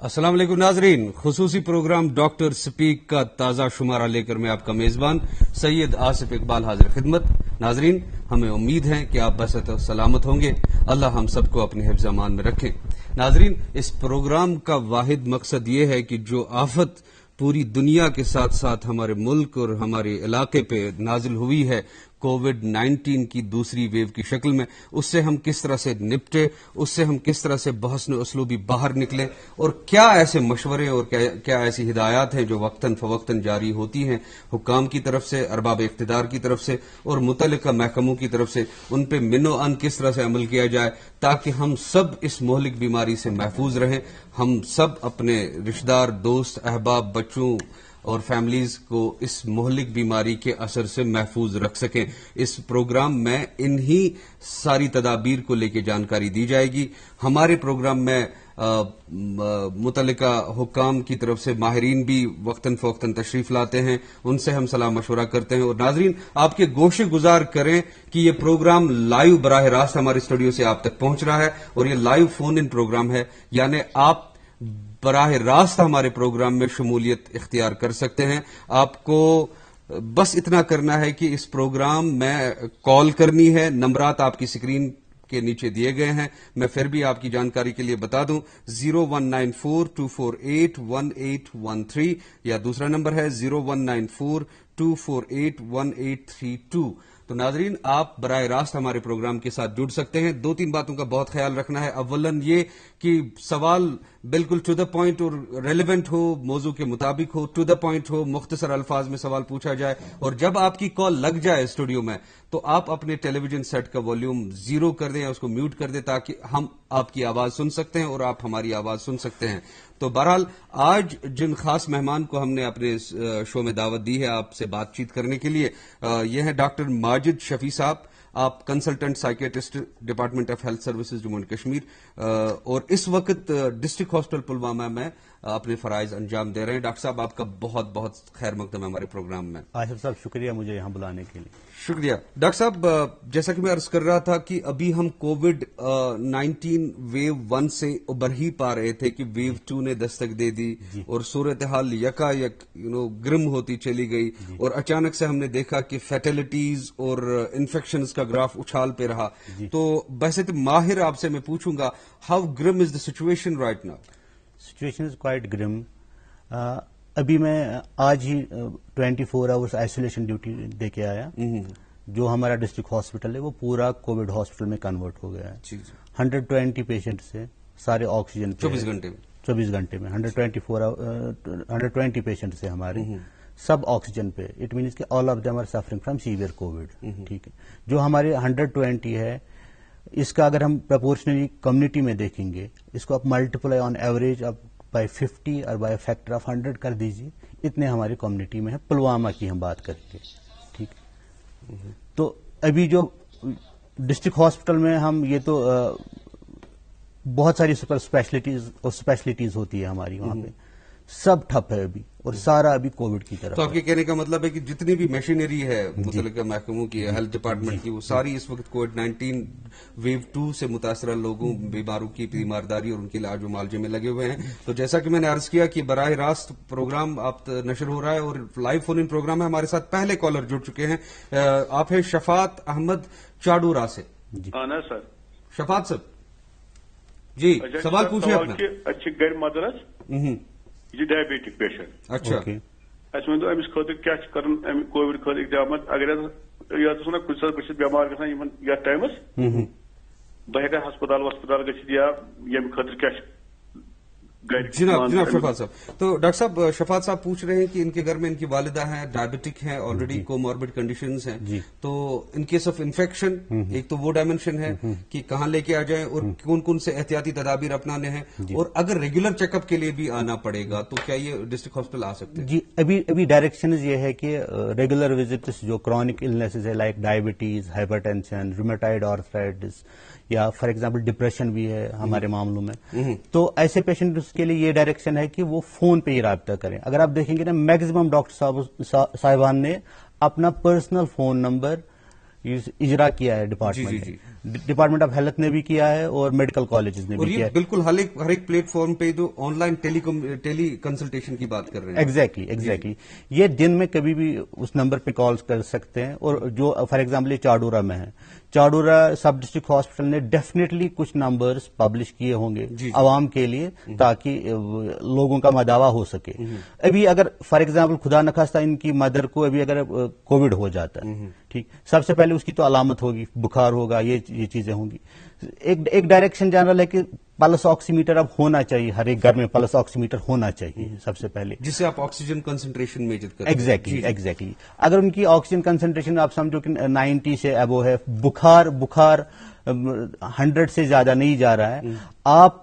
السلام علیکم ناظرین، خصوصی پروگرام ڈاکٹر سپیک کا تازہ شمارہ لے کر میں آپ کا میزبان سید آصف اقبال حاضر خدمت. ناظرین، ہمیں امید ہے کہ آپ بصحت و سلامت ہوں گے. اللہ ہم سب کو اپنے حفظ امان میں رکھیں. ناظرین، اس پروگرام کا واحد مقصد یہ ہے کہ جو آفت پوری دنیا کے ساتھ ساتھ ہمارے ملک اور ہمارے علاقے پہ نازل ہوئی ہے کووڈ-19 کی دوسری ویو کی شکل میں، اس سے ہم کس طرح سے نپٹے، اس سے ہم کس طرح سے بحسن اسلوبی باہر نکلیں، اور کیا ایسے مشورے اور کیا ایسی ہدایات ہیں جو وقتاً فوقتاً جاری ہوتی ہیں حکام کی طرف سے، ارباب اقتدار کی طرف سے اور متعلقہ محکموں کی طرف سے، ان پہ من و ان کس طرح سے عمل کیا جائے تاکہ ہم سب اس مہلک بیماری سے محفوظ رہیں، ہم سب اپنے رشتہ دار، دوست، احباب، بچوں اور فیملیز کو اس مہلک بیماری کے اثر سے محفوظ رکھ سکیں. اس پروگرام میں انہی ساری تدابیر کو لے کے جانکاری دی جائے گی. ہمارے پروگرام میں متعلقہ حکام کی طرف سے ماہرین بھی وقتاً فوقتاً تشریف لاتے ہیں، ان سے ہم صلاح مشورہ کرتے ہیں. اور ناظرین، آپ کے گوشے گزار کریں کہ یہ پروگرام لائیو براہ راست ہمارے اسٹوڈیو سے آپ تک پہنچ رہا ہے اور یہ لائیو فون ان پروگرام ہے، یعنی آپ براہ راست ہمارے پروگرام میں شمولیت اختیار کر سکتے ہیں. آپ کو بس اتنا کرنا ہے کہ اس پروگرام میں کال کرنی ہے. نمبرات آپ کی سکرین کے نیچے دیے گئے ہیں، میں پھر بھی آپ کی جانکاری کے لیے بتا دوں. 0194-248-1813 یا دوسرا نمبر ہے 0194-248-1832. تو ناظرین، آپ براہ راست ہمارے پروگرام کے ساتھ جڑ سکتے ہیں. دو تین باتوں کا بہت خیال رکھنا ہے. اولاً یہ کہ سوال بالکل ٹو دا پوائنٹ اور ریلیونٹ ہو، موضوع کے مطابق ہو، ٹو دا پوائنٹ ہو، مختصر الفاظ میں سوال پوچھا جائے. اور جب آپ کی کال لگ جائے اسٹوڈیو میں تو آپ اپنے ٹیلی ویژن سیٹ کا والیوم زیرو کر دیں یا اس کو میوٹ کر دیں تاکہ ہم آپ کی آواز سن سکتے ہیں اور آپ ہماری آواز سن سکتے ہیں. تو بہرحال آج جن خاص مہمان کو ہم نے اپنے شو میں دعوت دی ہے آپ سے بات چیت کرنے کے لیے، یہ ہیں ڈاکٹر ماجد شفیع صاحب. آپ consultant psychiatrist department of health services Jammu and Kashmir, اور اس وقت ڈسٹرکٹ ہاسپٹل پلوامہ میں اپنے فرائض انجام دے رہے ہیں. ڈاکٹر صاحب، آپ کا بہت بہت خیر مقدم ہے ہمارے پروگرام میں. آصف صاحب، شکریہ مجھے یہاں بلانے کے لیے. شکریہ. ڈاکٹر صاحب، جیسا کہ میں عرض کر رہا تھا کہ ابھی ہم کووڈ-19 ویو 1 سے ابھر ہی پا رہے تھے کہ ویو 2 نے دستک دے دی اور صورتحال یکا یک گرم ہوتی چلی گئی، اور اچانک سے ہم نے دیکھا کہ فیٹلٹیز اور انفیکشنز کا گراف اچھال پہ رہا. تو بحثیت ماہر آپ سے میں پوچھوں گا، ہاؤ گرم is the situation right now? Situation is quite گرم. ابھی میں آج ہی 24 آورس آئسولیشن ڈیوٹی دے کے آیا. جو ہمارا ڈسٹرکٹ ہاسپٹل ہے وہ پورا کووڈ ہاسپٹل میں کنورٹ ہو گیا ہے. 120 پیشنٹ سے سارے آکسیجن 24 گھنٹے میں 120 پیشنٹ سے ہمارے سب آکسیجن پہ. اٹ مینس کہ all of them are suffering from severe Covid. ٹھیک ہے، جو ہمارے 120 ہے اس کا اگر ہم پرپورشنلی کمیونٹی میں دیکھیں گے، اس کو آپ ملٹیپلائی آن ایوریج آپ بائی 50 اور بائی فیکٹر آف 100 کر دیجیے، اتنے ہماری کمیونٹی میں ہے. پلوامہ کی ہم بات کریں گے. ٹھیک ہے، تو ابھی جو ڈسٹرکٹ ہاسپٹل میں ہم یہ تو بہت ساری سپر اسپیشلٹیز ہوتی ہے ہماری وہاں پہ، سب ٹھپ ہے ابھی، اور سارا ابھی کووڈ کی طرف. تو آپ کے کہنے کا مطلب ہے کہ جتنی بھی مشینری ہے متعلقہ محکموں کی، ہیلتھ ڈپارٹمنٹ کی، وہ ساری اس وقت کووڈ-19 ویو 2 سے متاثرہ لوگوں، بیماروں کی تیمارداری اور ان کے علاج و معالجے میں لگے ہوئے ہیں. تو جیسا کہ میں نے عرض کیا کہ براہ راست پروگرام آپ نشر ہو رہا ہے اور لائیو فون ان پروگرام ہے. ہمارے ساتھ پہلے کالر جڑ چکے ہیں. آپ ہیں شفاعت احمد چاڈورا سے. سر شفاعت صاحب جی، سوال پوچھیں اپنا. اچھا گھر مدرس یہ ڈائبیٹک پیشنٹ. اچھا، اچھا ؤنتو امس خاطر کیا کرن کووڈ خاطر اقدامات؟ اگر یتھ ونان کچھ بہت بیمار گژھان یتھ ٹائمس بہ ہیکا ہسپتال گژھِتھ یا یم خاطر کیا جناب شفاعت صاحب. تو ڈاکٹر صاحب، شفاعت صاحب پوچھ رہے ہیں کہ ان کے گھر میں ان کی والدہ ہیں، ڈائبٹک ہیں، آلریڈی کوماربڈ کنڈیشنز ہیں. تو ان کیس آف انفیکشن ایک تو وہ ڈائمینشن ہے کہ کہاں لے کے آ جائیں اور کون کون سے احتیاطی تدابیر اپنانے ہیں، اور اگر ریگولر چیک اپ کے لیے بھی آنا پڑے گا تو کیا یہ ڈسٹرکٹ ہاسپٹل آ سکتے ہیں؟ جی، ابھی ڈائریکشنز یہ ہے کہ ریگولر وزٹس جو کرونک النیسز ہے like diabetes, hypertension, rheumatoid arthritis, یا فار ایگزامپل ڈپریشن بھی ہے ہمارے معاملوں میں، تو ایسے پیشنٹس کے لیے یہ ڈائریکشن ہے کہ وہ فون پہ ہی رابطہ کریں. اگر آپ دیکھیں گے نا، میکسیمم ڈاکٹر صاحبان نے اپنا پرسنل فون نمبر اجرا کیا ہے ڈپارٹمنٹ آف ہیلتھ نے بھی کیا ہے اور میڈیکل کالجز نے بھی کیا ہے. بالکل ہر ایک پلیٹ فارم پہ جو آن لائن ٹیلی کنسلٹیشن کی بات کر رہے ہیں. ایگزیکٹلی یہ دن میں کبھی بھی اس نمبر پہ کال کر سکتے ہیں. اور جو فار ایگزامپل یہ چاڈورا میں ہے, چاڈورا سب ڈسٹرکٹ ہاسپٹل نے ڈیفینیٹلی کچھ نمبرز پبلش کیے ہوں گے عوام کے لیے تاکہ لوگوں کا مداوا ہو سکے. ابھی اگر فار ایگزامپل خدا نخواستہ ان کی مدر کو ابھی اگر کووڈ ہو جاتا ہے, ٹھیک, سب سے پہلے اس کی تو علامت ہوگی, بخار ہوگا, یہ چیزیں ہوں گی. ایک ڈائریکشن جنرل ہے کہ پلس آکسی میٹر اب ہونا چاہیے, ہر ایک گھر میں پلس آکسی میٹر ہونا چاہیے سب سے پہلے, جس سے آپ آکسیجن کنسنٹریشن میجر کریں. ایگزیکٹلی اگر ان کی آکسیجن کنسنٹریشن آپ سمجھو کہ 90 سے ابو ہے, بخار 100 سے زیادہ نہیں جا رہا ہے, آپ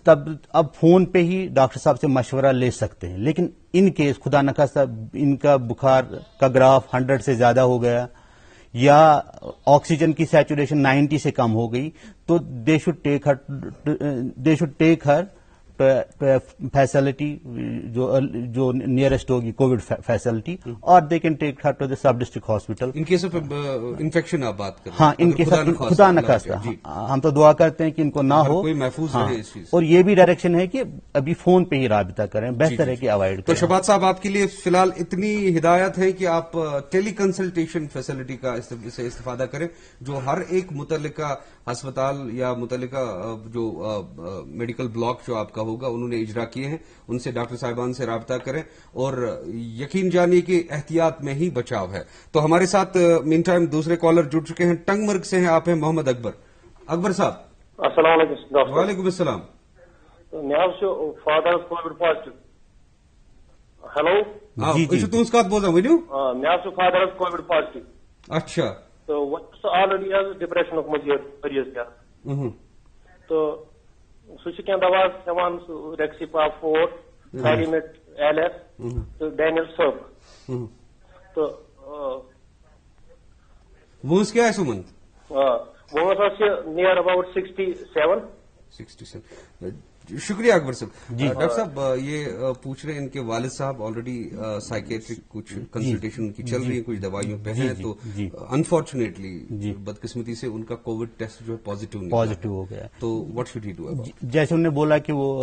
اب فون پہ ہی ڈاکٹر صاحب سے مشورہ لے سکتے ہیں. لیکن ان کیس خدا نخواستہ ان کا بخار کا گراف 100 سے زیادہ ہو گیا یا آکسیجن کی سیچوریشن 90 سے کم ہو گئی, تو they should take her facility جو نیئرسٹ ہوگی کووڈ فیسلٹی, اور they can take her to the sub district hospital. In case of infection آپ بات کریں, ہاں, ان کیس خدا نخواستہ ہم تو دعا کرتے ہیں کہ ان کو نہ ہو, کوئی محفوظ رہے اس چیز. اور یہ بھی ڈائریکشن ہے کہ ابھی فون پہ ہی رابطہ کریں, بہتر ہے کہ اوائڈ کریں. تو شہباز صاحب آپ کے لیے فی الحال اتنی ہدایت ہے کہ آپ ٹیلی کنسلٹیشن فیسلٹی کا سے استفادہ کریں, جو ہر ایک متعلقہ ہسپتال یا متعلقہ جو میڈیکل بلاک جو آپ کا ہوگا انہوں نے اجرا کیے ہیں, ان سے ڈاکٹر صاحبان سے رابطہ کریں اور یقین جانیے کہ احتیاط میں ہی بچاؤ ہے. تو ہمارے ساتھ مین ٹائم دوسرے کالر جڑ چکے ہیں, ٹنگ مرگ سے ہیں, آپ ہیں محمد اکبر صاحب. السلام علیکم. وعلیکم السلام. Father Covid positive. ہلو جی تُہنٛز کتھ بوزان ؤنِو. مےٚ فادر کووڈ پازیٹو. اچھا. تو آلریڈی ڈپریشن مریض کیا تو سہ کینٛہہ دوا کھٮ۪وان ریکسیپا 4 ڈائلیمیٹ LS تہٕ ڈینیل صٲب تو وٲنٛس کیٛاہ آسہِ یِمن؟ وٲنٛس آسہِ نِیر اباؤٹ 67. شکریہ اکبر صاحب. ڈاکٹر صاحب یہ پوچھ رہے ہیں ان کے والد صاحب آلریڈی سائکیٹرک کچھ کنسلٹیشن ان کی چل رہی ہے, کچھ دوائیوں پہ ہیں, تو انفارچونیٹلی بدقسمتی سے ان کا کووڈ ٹیسٹ جو ہے پازیٹو ہو گیا. تو واٹ شوڈ ہی ڈو؟ جیسے انہوں نے بولا کہ وہ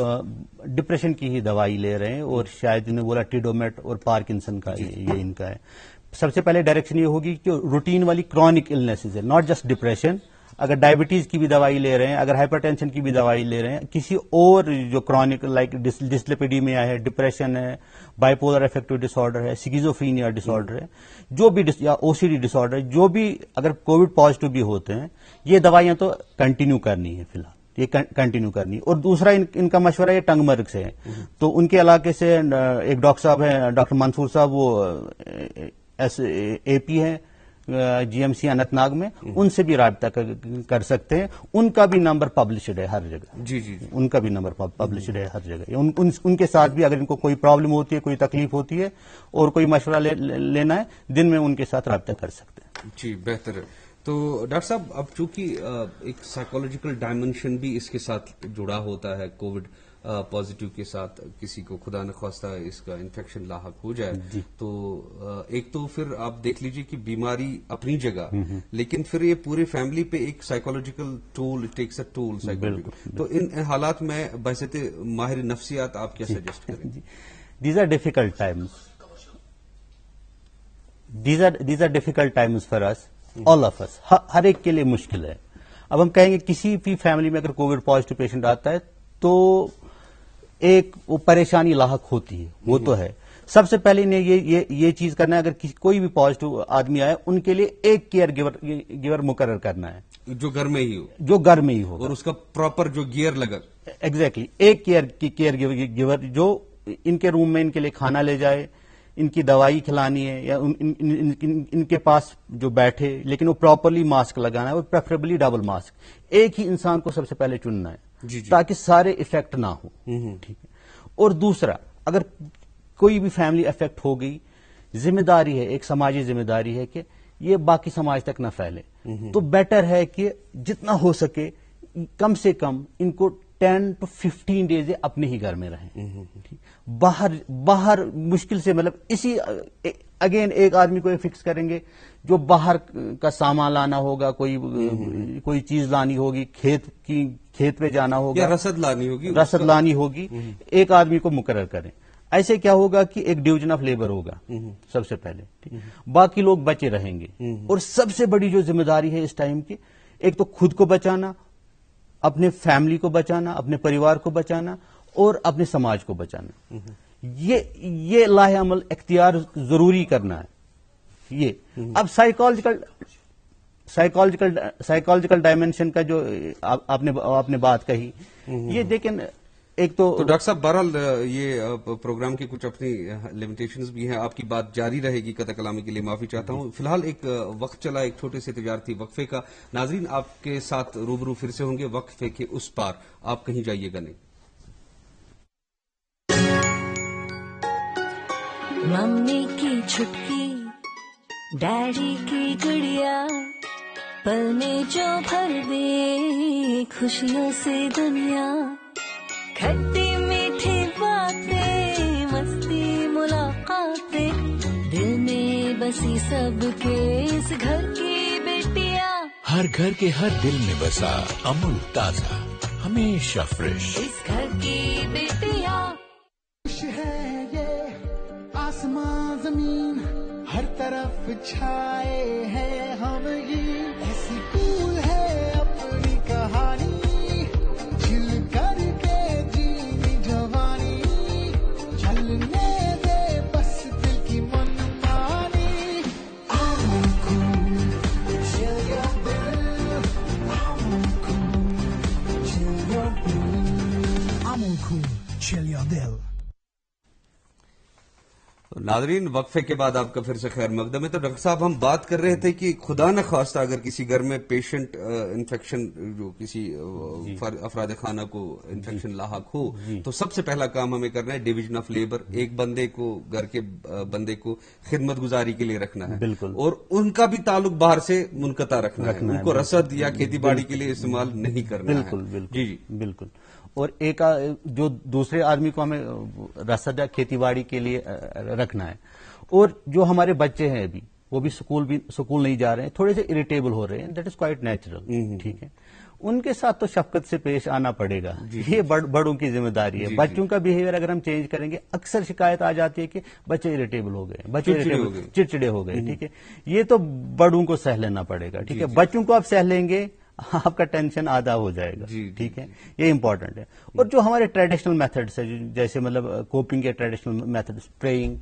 ڈپریشن کی ہی دوائی لے رہے ہیں, اور شاید انہوں نے بولا ٹیڈومیٹ اور پارکنسن کا یہ ان کا ہے. سب سے پہلے ڈائریکشن یہ ہوگی کہ روٹین والی کرونک النیسز ہے, ناٹ جسٹ ڈپریشن. اگر ڈائبٹیز کی بھی دوائی لے رہے ہیں, اگر ہائپر ٹینشن کی بھی دوائی لے رہے ہیں, کسی اور جو کرونک لائک ڈسلیپیڈیمیا ہے, ڈپریشن ہے, بائیپولر افیکٹو ڈس آرڈر ہے, سکیزوفرینیا ڈس آرڈر ہے, جو بھی یا OCD ڈس آرڈر ہے, جو بھی اگر کووڈ پازیٹو بھی ہوتے ہیں, یہ دوائیاں تو کنٹینیو کرنی ہے فی الحال, یہ کنٹینیو کرنی. اور دوسرا ان کا مشورہ یہ ٹنگ مرگ سے ہے, تو ان کے علاقے سے ایک ڈاکٹر صاحب ہیں, ڈاکٹر منصور صاحب, وہ AP ہیں GMC اننت ناگ میں, ان سے بھی رابطہ کر سکتے ہیں. ان کا بھی نمبر پبلشڈ ہے ہر جگہ. جی ان کا بھی نمبر پبلشڈ ہے ہر جگہ. ان کے ساتھ بھی اگر ان کو کوئی پرابلم ہوتی ہے, کوئی تکلیف ہوتی ہے اور کوئی مشورہ لینا ہے, دن میں ان کے ساتھ رابطہ کر سکتے ہیں. جی بہتر ہے. تو ڈاکٹر صاحب اب چونکہ ایک سائیکولوجیکل ڈائمینشن بھی اس کے ساتھ جڑا ہوتا ہے, کووڈ پازیٹو کے ساتھ کسی کو خدا نخواستہ اس کا انفیکشن لاحق ہو جائے, تو ایک تو پھر آپ دیکھ لیجئے کہ بیماری اپنی جگہ, لیکن پھر یہ پورے فیملی پہ ایک psychological toll takes a toll psychological. تو ان حالات میں بحیثیت ماہر نفسیات آپ کیا سجیسٹ کریں گے؟ These are difficult times, these are difficult times for us, all of us, ہر ایک کے لیے مشکل ہے. اب ہم کہیں گے کسی بھی فیملی میں اگر کووڈ پازیٹو پیشنٹ آتا ہے تو ایک وہ پریشانی لاحق ہوتی ہے, وہ تو ہے. سب سے پہلے انہیں یہ چیز کرنا ہے, اگر کوئی بھی پازیٹو آدمی آئے ان کے لیے ایک کیئر گیور مقرر کرنا ہے, جو گھر میں ہی ہو, جو گھر میں ہی ہو, اور اس کا پراپر جو گیئر لگا. ایگزیکٹلی, ایک کیئر گیور جو ان کے روم میں ان کے لیے کھانا لے جائے, ان کی دوائی کھلانی ہے, یا ان کے پاس جو بیٹھے, لیکن وہ پراپرلی ماسک لگانا ہے, اور پریفریبلی ڈبل ماسک. ایک ہی انسان کو سب سے پہلے چننا ہے تاکہ سارے افیکٹ نہ ہو. ٹھیک ہے. اور دوسرا, اگر کوئی بھی فیملی افیکٹ ہو گئی, ذمہ داری ہے, ایک سماجی ذمہ داری ہے کہ یہ باقی سماج تک نہ پھیلے. تو بیٹر ہے کہ جتنا ہو سکے کم سے کم ان کو 10 to 15 ڈیز اپنے ہی گھر میں رہیں. باہر مشکل سے مطلب اسی اگین ایک آدمی کو فکس کریں گے جو باہر کا سامان لانا ہوگا, کوئی چیز لانی ہوگی, کھیت پہ جانا ہوگا, یا رسد لانی ہوگی, ایک آدمی کو مقرر کریں. ایسے کیا ہوگا کہ ایک ڈویژن آف لیبر ہوگا سب سے پہلے, باقی لوگ بچے رہیں گے. اور سب سے بڑی جو ذمہ داری ہے اس ٹائم کی, ایک تو خود کو بچانا, اپنے فیملی کو بچانا, اپنے پریوار کو بچانا اور اپنے سماج کو بچانا. یہ لاہ عمل اختیار ضروری کرنا ہے. یہ اب سائیکالوجیکل ڈائمینشن کا جو آپ نے بات کہی, یہ دیکھیں ایک تو ڈاکٹر صاحب بہرحال یہ پروگرام کی کچھ اپنی لمیٹیشنز بھی ہیں, آپ کی بات جاری رہے گی, قطع کلامی کے لیے معافی چاہتا ہوں. فی الحال ایک وقت چلا ایک چھوٹے سے تجارتی وقفے کا. ناظرین آپ کے ساتھ روبرو پھر سے ہوں گے وقفے کے اس پار, آپ کہیں جائیے گا نہیں. ممی کی چھٹکی ڈیڈی کی گڑیا, پل میں جو بھر دے خوشیوں سے دنیا, کھٹی میٹھی باتیں مستی ملاقاتیں, دل میں بسی سب کے اس گھر کی بیٹیاں, ہر گھر کے ہر دل میں بسا امول تازہ ہمیشہ فریش, اس گھر کی بیٹیاں. خوش ہے یہ آسمان زمین, ہر طرف چھائے ہیں ہم, یہ ایسی پھول ہے اپنی کہانی, جل کر کے جینے جوانی, چلنے دے بس دل کی من مانی. امول کول چل your دل, امول کول چل your دل, امول کول چل your دل. ناظرین وقفے کے بعد آپ کا پھر سے خیر مقدم ہے. تو ڈاکٹر صاحب ہم بات کر رہے تھے کہ خدا نہ خواستہ اگر کسی گھر میں پیشنٹ انفیکشن, جو کسی افراد خانہ کو انفیکشن لاحق ہو, تو سب سے پہلا کام ہمیں کرنا ہے ڈویژن آف لیبر, ایک بندے کو, گھر کے بندے کو خدمت گزاری کے لیے رکھنا ہے, اور ان کا بھی تعلق باہر سے منقطع رکھنا ہے, ان کو رسد یا کھیتی باڑی کے لیے استعمال نہیں کرنا ہے. جی بالکل. اور ایک جو دوسرے آدمی کو ہمیں رسد یا کھیتی باڑی کے لیے رکھنا ہے. اور جو ہمارے بچے ہیں ابھی وہ بھی سکول نہیں جا رہے ہیں, تھوڑے سے اریٹیبل ہو رہے ہیں, دیٹ از کوائٹ نیچرل, ٹھیک ہے. ان کے ساتھ تو شفقت سے پیش آنا پڑے گا, یہ بڑوں کی ذمہ داری ہے. بچوں کا بیہیویئر اگر ہم چینج کریں گے, اکثر شکایت آ جاتی ہے کہ بچے اریٹیبل ہو گئے, بچے چڑچڑے ہو گئے, ٹھیک ہے. یہ تو بڑوں کو سہ لینا پڑے گا, ٹھیک ہے. بچوں کو آپ سہ لیں گے, آپ کا ٹینشن آدھا ہو جائے گا, ٹھیک ہے. یہ امپورٹنٹ ہے. اور جو ہمارے ٹریڈیشنل میتھڈس ہیں, جیسے مطلب کوپنگ کے ٹریڈیشنل میتھڈ, پریئنگ,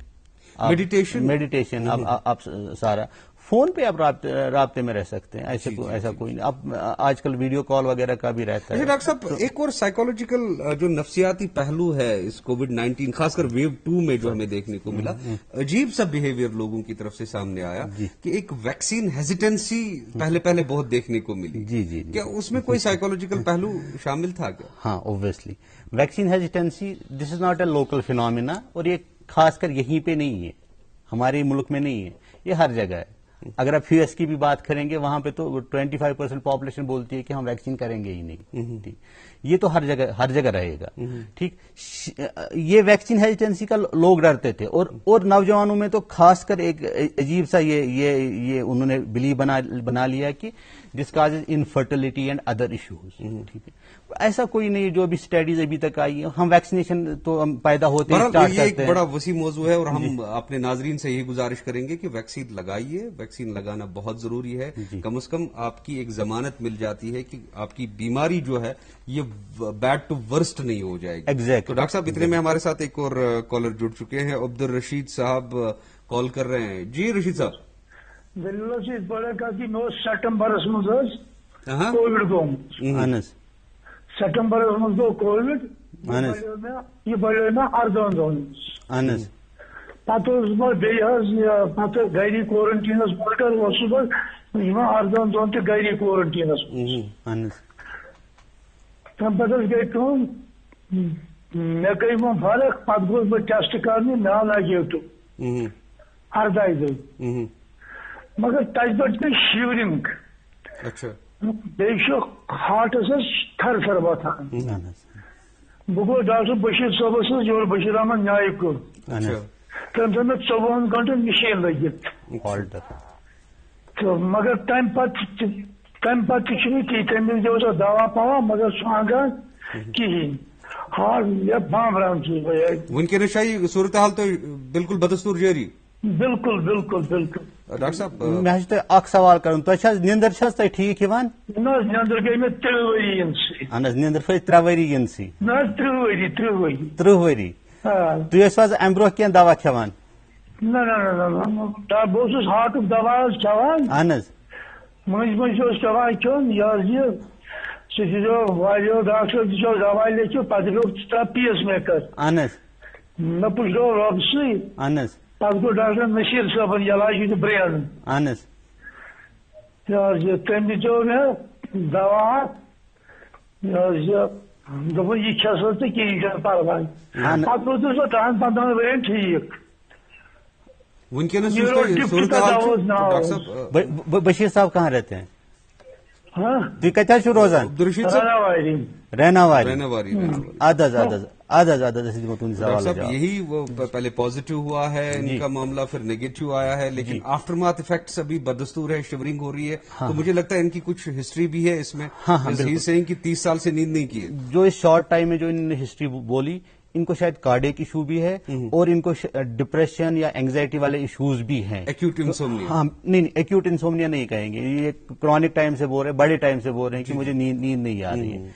میڈیٹیشن, آپ سارا فون پہ آپ رابطے میں رہ سکتے ہیں, ایسا کوئی نہیں. آپ آج کل ویڈیو کال وغیرہ کا بھی رہتا ہے. ڈاکٹر صاحب ایک اور سائیکولوجیکل جو نفسیاتی پہلو ہے اس کووڈ-19 خاص کر ویو 2 میں جو ہمیں دیکھنے کو ملا, عجیب سا بیہیویئر لوگوں کی طرف سے سامنے آیا کہ ایک ویکسین ہیزیٹنسی پہلے بہت دیکھنے کو ملی. جی کیا اس میں کوئی سائیکولوجیکل پہلو شامل تھا کیا؟ ہاں, obviously vaccine hesitancy this is not a local phenomena, اور یہ خاص کر یہیں پہ نہیں ہے, ہمارے ملک میں نہیں ہے, یہ ہر جگہ ہے. اگر آپ یو ایس کی بھی بات کریں گے, وہاں پہ تو 25% پاپولیشن بولتی ہے کہ ہم ویکسین کریں گے ہی نہیں. ٹھیک, یہ تو ہر جگہ رہے گا. ٹھیک, یہ ویکسین ہیزیٹنسی کا لوگ ڈرتے تھے, اور نوجوانوں میں تو خاص کر ایک عجیب سا یہ انہوں نے بلیو بنا لیا کہ this causes infertility and other issues. ٹھیک ہے, ایسا کوئی نہیں جو ابھی اسٹڈیز ابھی تک آئی ہے. ہم ویکسینیشن تو ہم پیدا ہوتے ہیں, یہ ایک بڑا وسیع موضوع ہے, اور ہم اپنے ناظرین سے یہی گزارش کریں گے کہ ویکسین لگائیے. ویکسین لگانا بہت ضروری ہے, کم از کم آپ کی ایک ضمانت مل جاتی ہے کہ آپ کی بیماری جو ہے یہ بیڈ ٹو ورسٹ نہیں ہو جائے گی. تو ڈاکٹر صاحب اتنے میں ہمارے ساتھ ایک اور کالر جڑ چکے ہیں, عبدالرشید صاحب کال کر رہے ہیں. جی رشید صاحب. سپٹمبرس مز کووڈ گومت, سپٹمبرس مز گو کووڈ, یہ بڑھو مے 18 دۄہن. پتہ پتہ گری کورنٹینس منٛز بہٕ 18 دۄہن تہِ گری کورنٹینس منٛز. تمہِ پتہٕ گٔے کٲم, مےٚ گٔے وۄنۍ فرق, پتہٕ گوٚوس بہٕ ٹیسٹ کرنہِ, مےٚ آو نیگیٹو 18 دۄہہِ. مگر تتہِ پٮ۪ٹھ گٔے شیورنگ, بیٚیہِ چھُ ہارٹس تھر تھر وۄتھان. بہ گو ڈاکٹر بشیر صٲبس یور بشیر احمد نائک کو تم تھو مے 24 گھنٹن مشین لگت تو مگر تم پتہ کی تم جو دوا پوا مگر سانگان کہین ہاں یہ بامران چیز ونکس صورتحال تو بالکل بدستور جاری بالکل بالکل بالکل ڈاکٹر صاحب میں اخ سوال کروں تہ نیندر چھس تہ ٹھیک یوان نیندر گئی میں 3 ؤری ینسی اہن نیندر پھر 3 ؤری ینسی 3 ؤری تھی ٲسوٕ امہ برونٛہہ کینٛہہ دوا کھٮ۪وان نہ بہٕ اوسُس ہاٹُک دوا حظ کھٮ۪وان اہن حظ مٔنٛزۍ مٔنٛزۍ اوس پٮ۪وان کھیوٚن یہِ سُہ دِژیو واریاہو ڈاکٹرو دِژیو دوا لیکھِو پتہٕ گوٚو ژٕ ترٛاو پیٖس میکر اہن حظ مےٚ پُشرو رۄب سٕے اہن حظ پتہٕ گوٚو ڈاکٹر نصیٖر صٲبن علاج یہِ برٛین اہن حظ یہِ تٔمۍ دِژیو مےٚ دوا یہِ دوٚپُن یہِ کھٮ۪س حظ ژٕ کِہیٖنۍ چھُنہٕ پرواے پتہٕ روٗدُس بہٕ 10-15 ؤرین ٹھیٖک بشیر صاحب کہاں رہتے ہیں تھی کتنا شو روزان رہناواری یہی وہ پہلے پازیٹو ہوا ہے ان کا معاملہ پھر نیگیٹو آیا ہے لیکن آفٹر مارتھ افیکٹس ابھی بدستور ہے شیورنگ ہو رہی ہے تو مجھے لگتا ہے ان کی کچھ ہسٹری بھی ہے اس میں کہ 30 سال سے نیند نہیں کی جو اس شارٹ ٹائم میں جو انہوں نے ہسٹری بولی ان کو شاید کارڈیک ایشو بھی ہے اور ان کو ڈپریشن یا اینگزائٹی والے ایشوز بھی ہیں ایکیوٹ انسومنیا ہاں نہیں ایکیوٹ انسومنیا نہیں کہیں گے یہ کرونک ٹائم سے بول رہے ہیں بڑے ٹائم سے بول رہے ہیں کہ مجھے نیند نہیں آ رہی ہے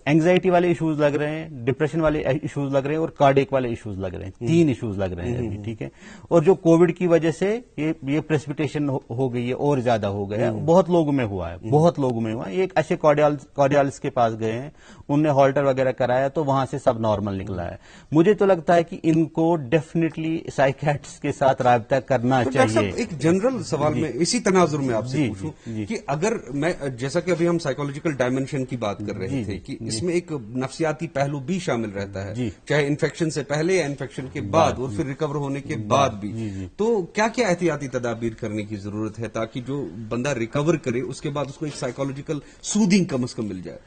اینگزائٹی والے ایشوز لگ رہے ہیں ڈپریشن والے ایشوز لگ رہے ہیں اور کارڈیک والے ایشوز لگ رہے ہیں 3 ایشوز لگ رہے ہیں ابھی ٹھیک ہے اور جو کووڈ کی وجہ سے یہ پریسپیٹیشن ہو گئی ہے اور زیادہ ہو گیا ہے بہت لوگوں میں ہوا ہے یہ ایک اچھے کارڈیالسٹ کے پاس گئے ہیں انہوں نے ہالٹر وغیرہ کرایا تو وہاں سے سب نارمل نکلا ہے مجھے تو لگتا ہے کہ ان کو ڈیفینیٹلی سائیکیٹرسٹ کے ساتھ رابطہ کرنا چاہیے ایک جنرل سوال میں اسی تناظر میں آپ سے پوچھوں کہ اگر میں جیسا کہ ابھی ہم سائیکولوجیکل ڈائمینشن کی بات کر رہے تھے کہ اس میں ایک نفسیاتی پہلو بھی شامل رہتا ہے چاہے انفیکشن سے پہلے یا انفیکشن کے بعد اور پھر ریکور ہونے کے بعد بھی تو کیا کیا احتیاطی تدابیر کرنے کی ضرورت ہے تاکہ جو بندہ ریکور کرے اس کے بعد اس کو ایک سائیکولوجیکل سودنگ کم از کم مل جائے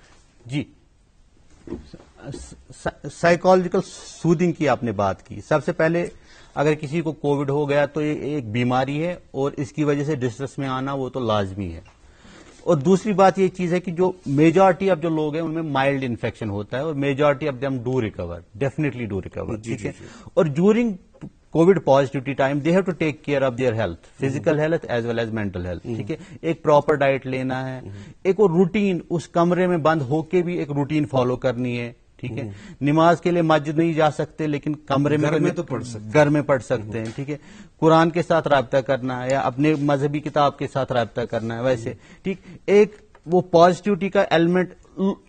جی سائیکولوجیکل سودنگ کی آپ نے بات کی سب سے پہلے اگر کسی کو کووڈ ہو گیا تو یہ ایک بیماری ہے اور اس کی وجہ سے ڈسٹریس میں آنا وہ تو لازمی ہے اور دوسری بات یہ چیز ہے کہ جو میجارٹی آف جو لوگ ہیں ان میں مائلڈ انفیکشن ہوتا ہے اور majority of them do recover definitely do recover ٹھیک ہے اور during Covid positivity time they have to take care of their health physical health as well as mental health ٹھیک ہے ایک پراپر ڈائٹ لینا ہے ایک اور روٹین اس کمرے میں بند ہو کے بھی ایک روٹین فالو کرنی ہے ٹھیک ہے نماز کے لیے مسجد نہیں جا سکتے لیکن کمرے میں گھر میں پڑھ سکتے ہیں ٹھیک ہے قرآن کے ساتھ رابطہ کرنا ہے یا اپنے مذہبی کتاب کے ساتھ رابطہ کرنا ہے ویسے ٹھیک ایک وہ پازیٹیوٹی کا ایلیمنٹ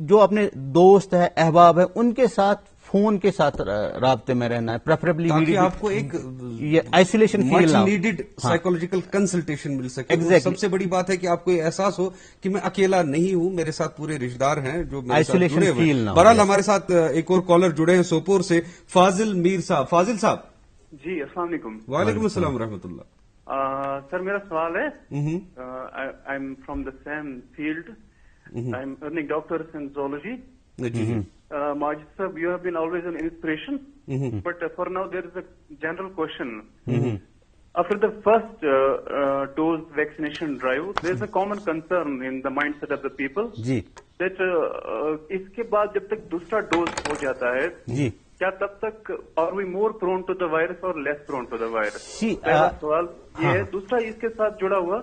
جو اپنے دوست ہے احباب ہے ان کے ساتھ فون کے ساتھ رابطے میں رہنا ہے پریفریبلی آپ کو ایک آئسولیشن فیل نیڈڈ سائیکولوجیکل کنسلٹیشن مل سکے سب سے بڑی بات ہے کہ آپ کو یہ احساس ہو کہ میں اکیلا نہیں ہوں میرے ساتھ پورے رشتہ دار ہیں جو آئسولیشن فیل نہ بہرحال ہمارے ساتھ ایک اور کالر جڑے ہیں سوپور سے فاضل میر صاحب فاضل صاحب جی السلام علیکم وعلیکم السلام ورحمۃ اللہ سر میرا سوال ہے I am from the same field I am earning doctor in zoology Majid sir, you have been always an inspiration, but for now there is a general question. After the first dose vaccination drive, there is a common concern in the mindset of the people that iske baad jab tak dusra dose ho jata hai, kya tab tak are we more prone to the virus or less prone to the virus? Pehla sawal ye hai. Dusra iske saath juda hua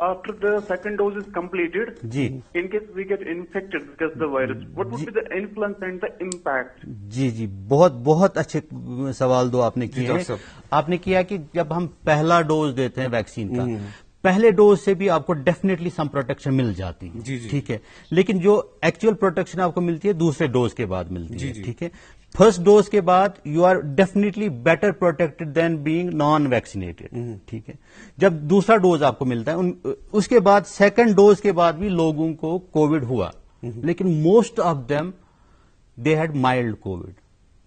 after the second dose is completed, in case we get infected because of the virus, what would be the influence and the impact? جی بہت اچھے سوال دو آپ نے کیے آپ نے کیا کہ جب ہم پہلا ڈوز دیتے ہیں ویکسین کا پہلے ڈوز سے بھی آپ کو ڈیفینیٹلی سم پروٹیکشن مل جاتی ہے ٹھیک ہے لیکن جو ایکچوئل پروٹیکشن آپ کو ملتی ہے دوسرے ڈوز کے بعد ملتی ہے ٹھیک ہے فرسٹ ڈوز کے بعد you are definitely better protected than being non vaccinated ٹھیک ہے جب دوسرا ڈوز آپ کو ملتا ہے اس کے بعد سیکنڈ ڈوز کے بعد بھی لوگوں کو کووڈ ہوا لیکن most of them they had mild Covid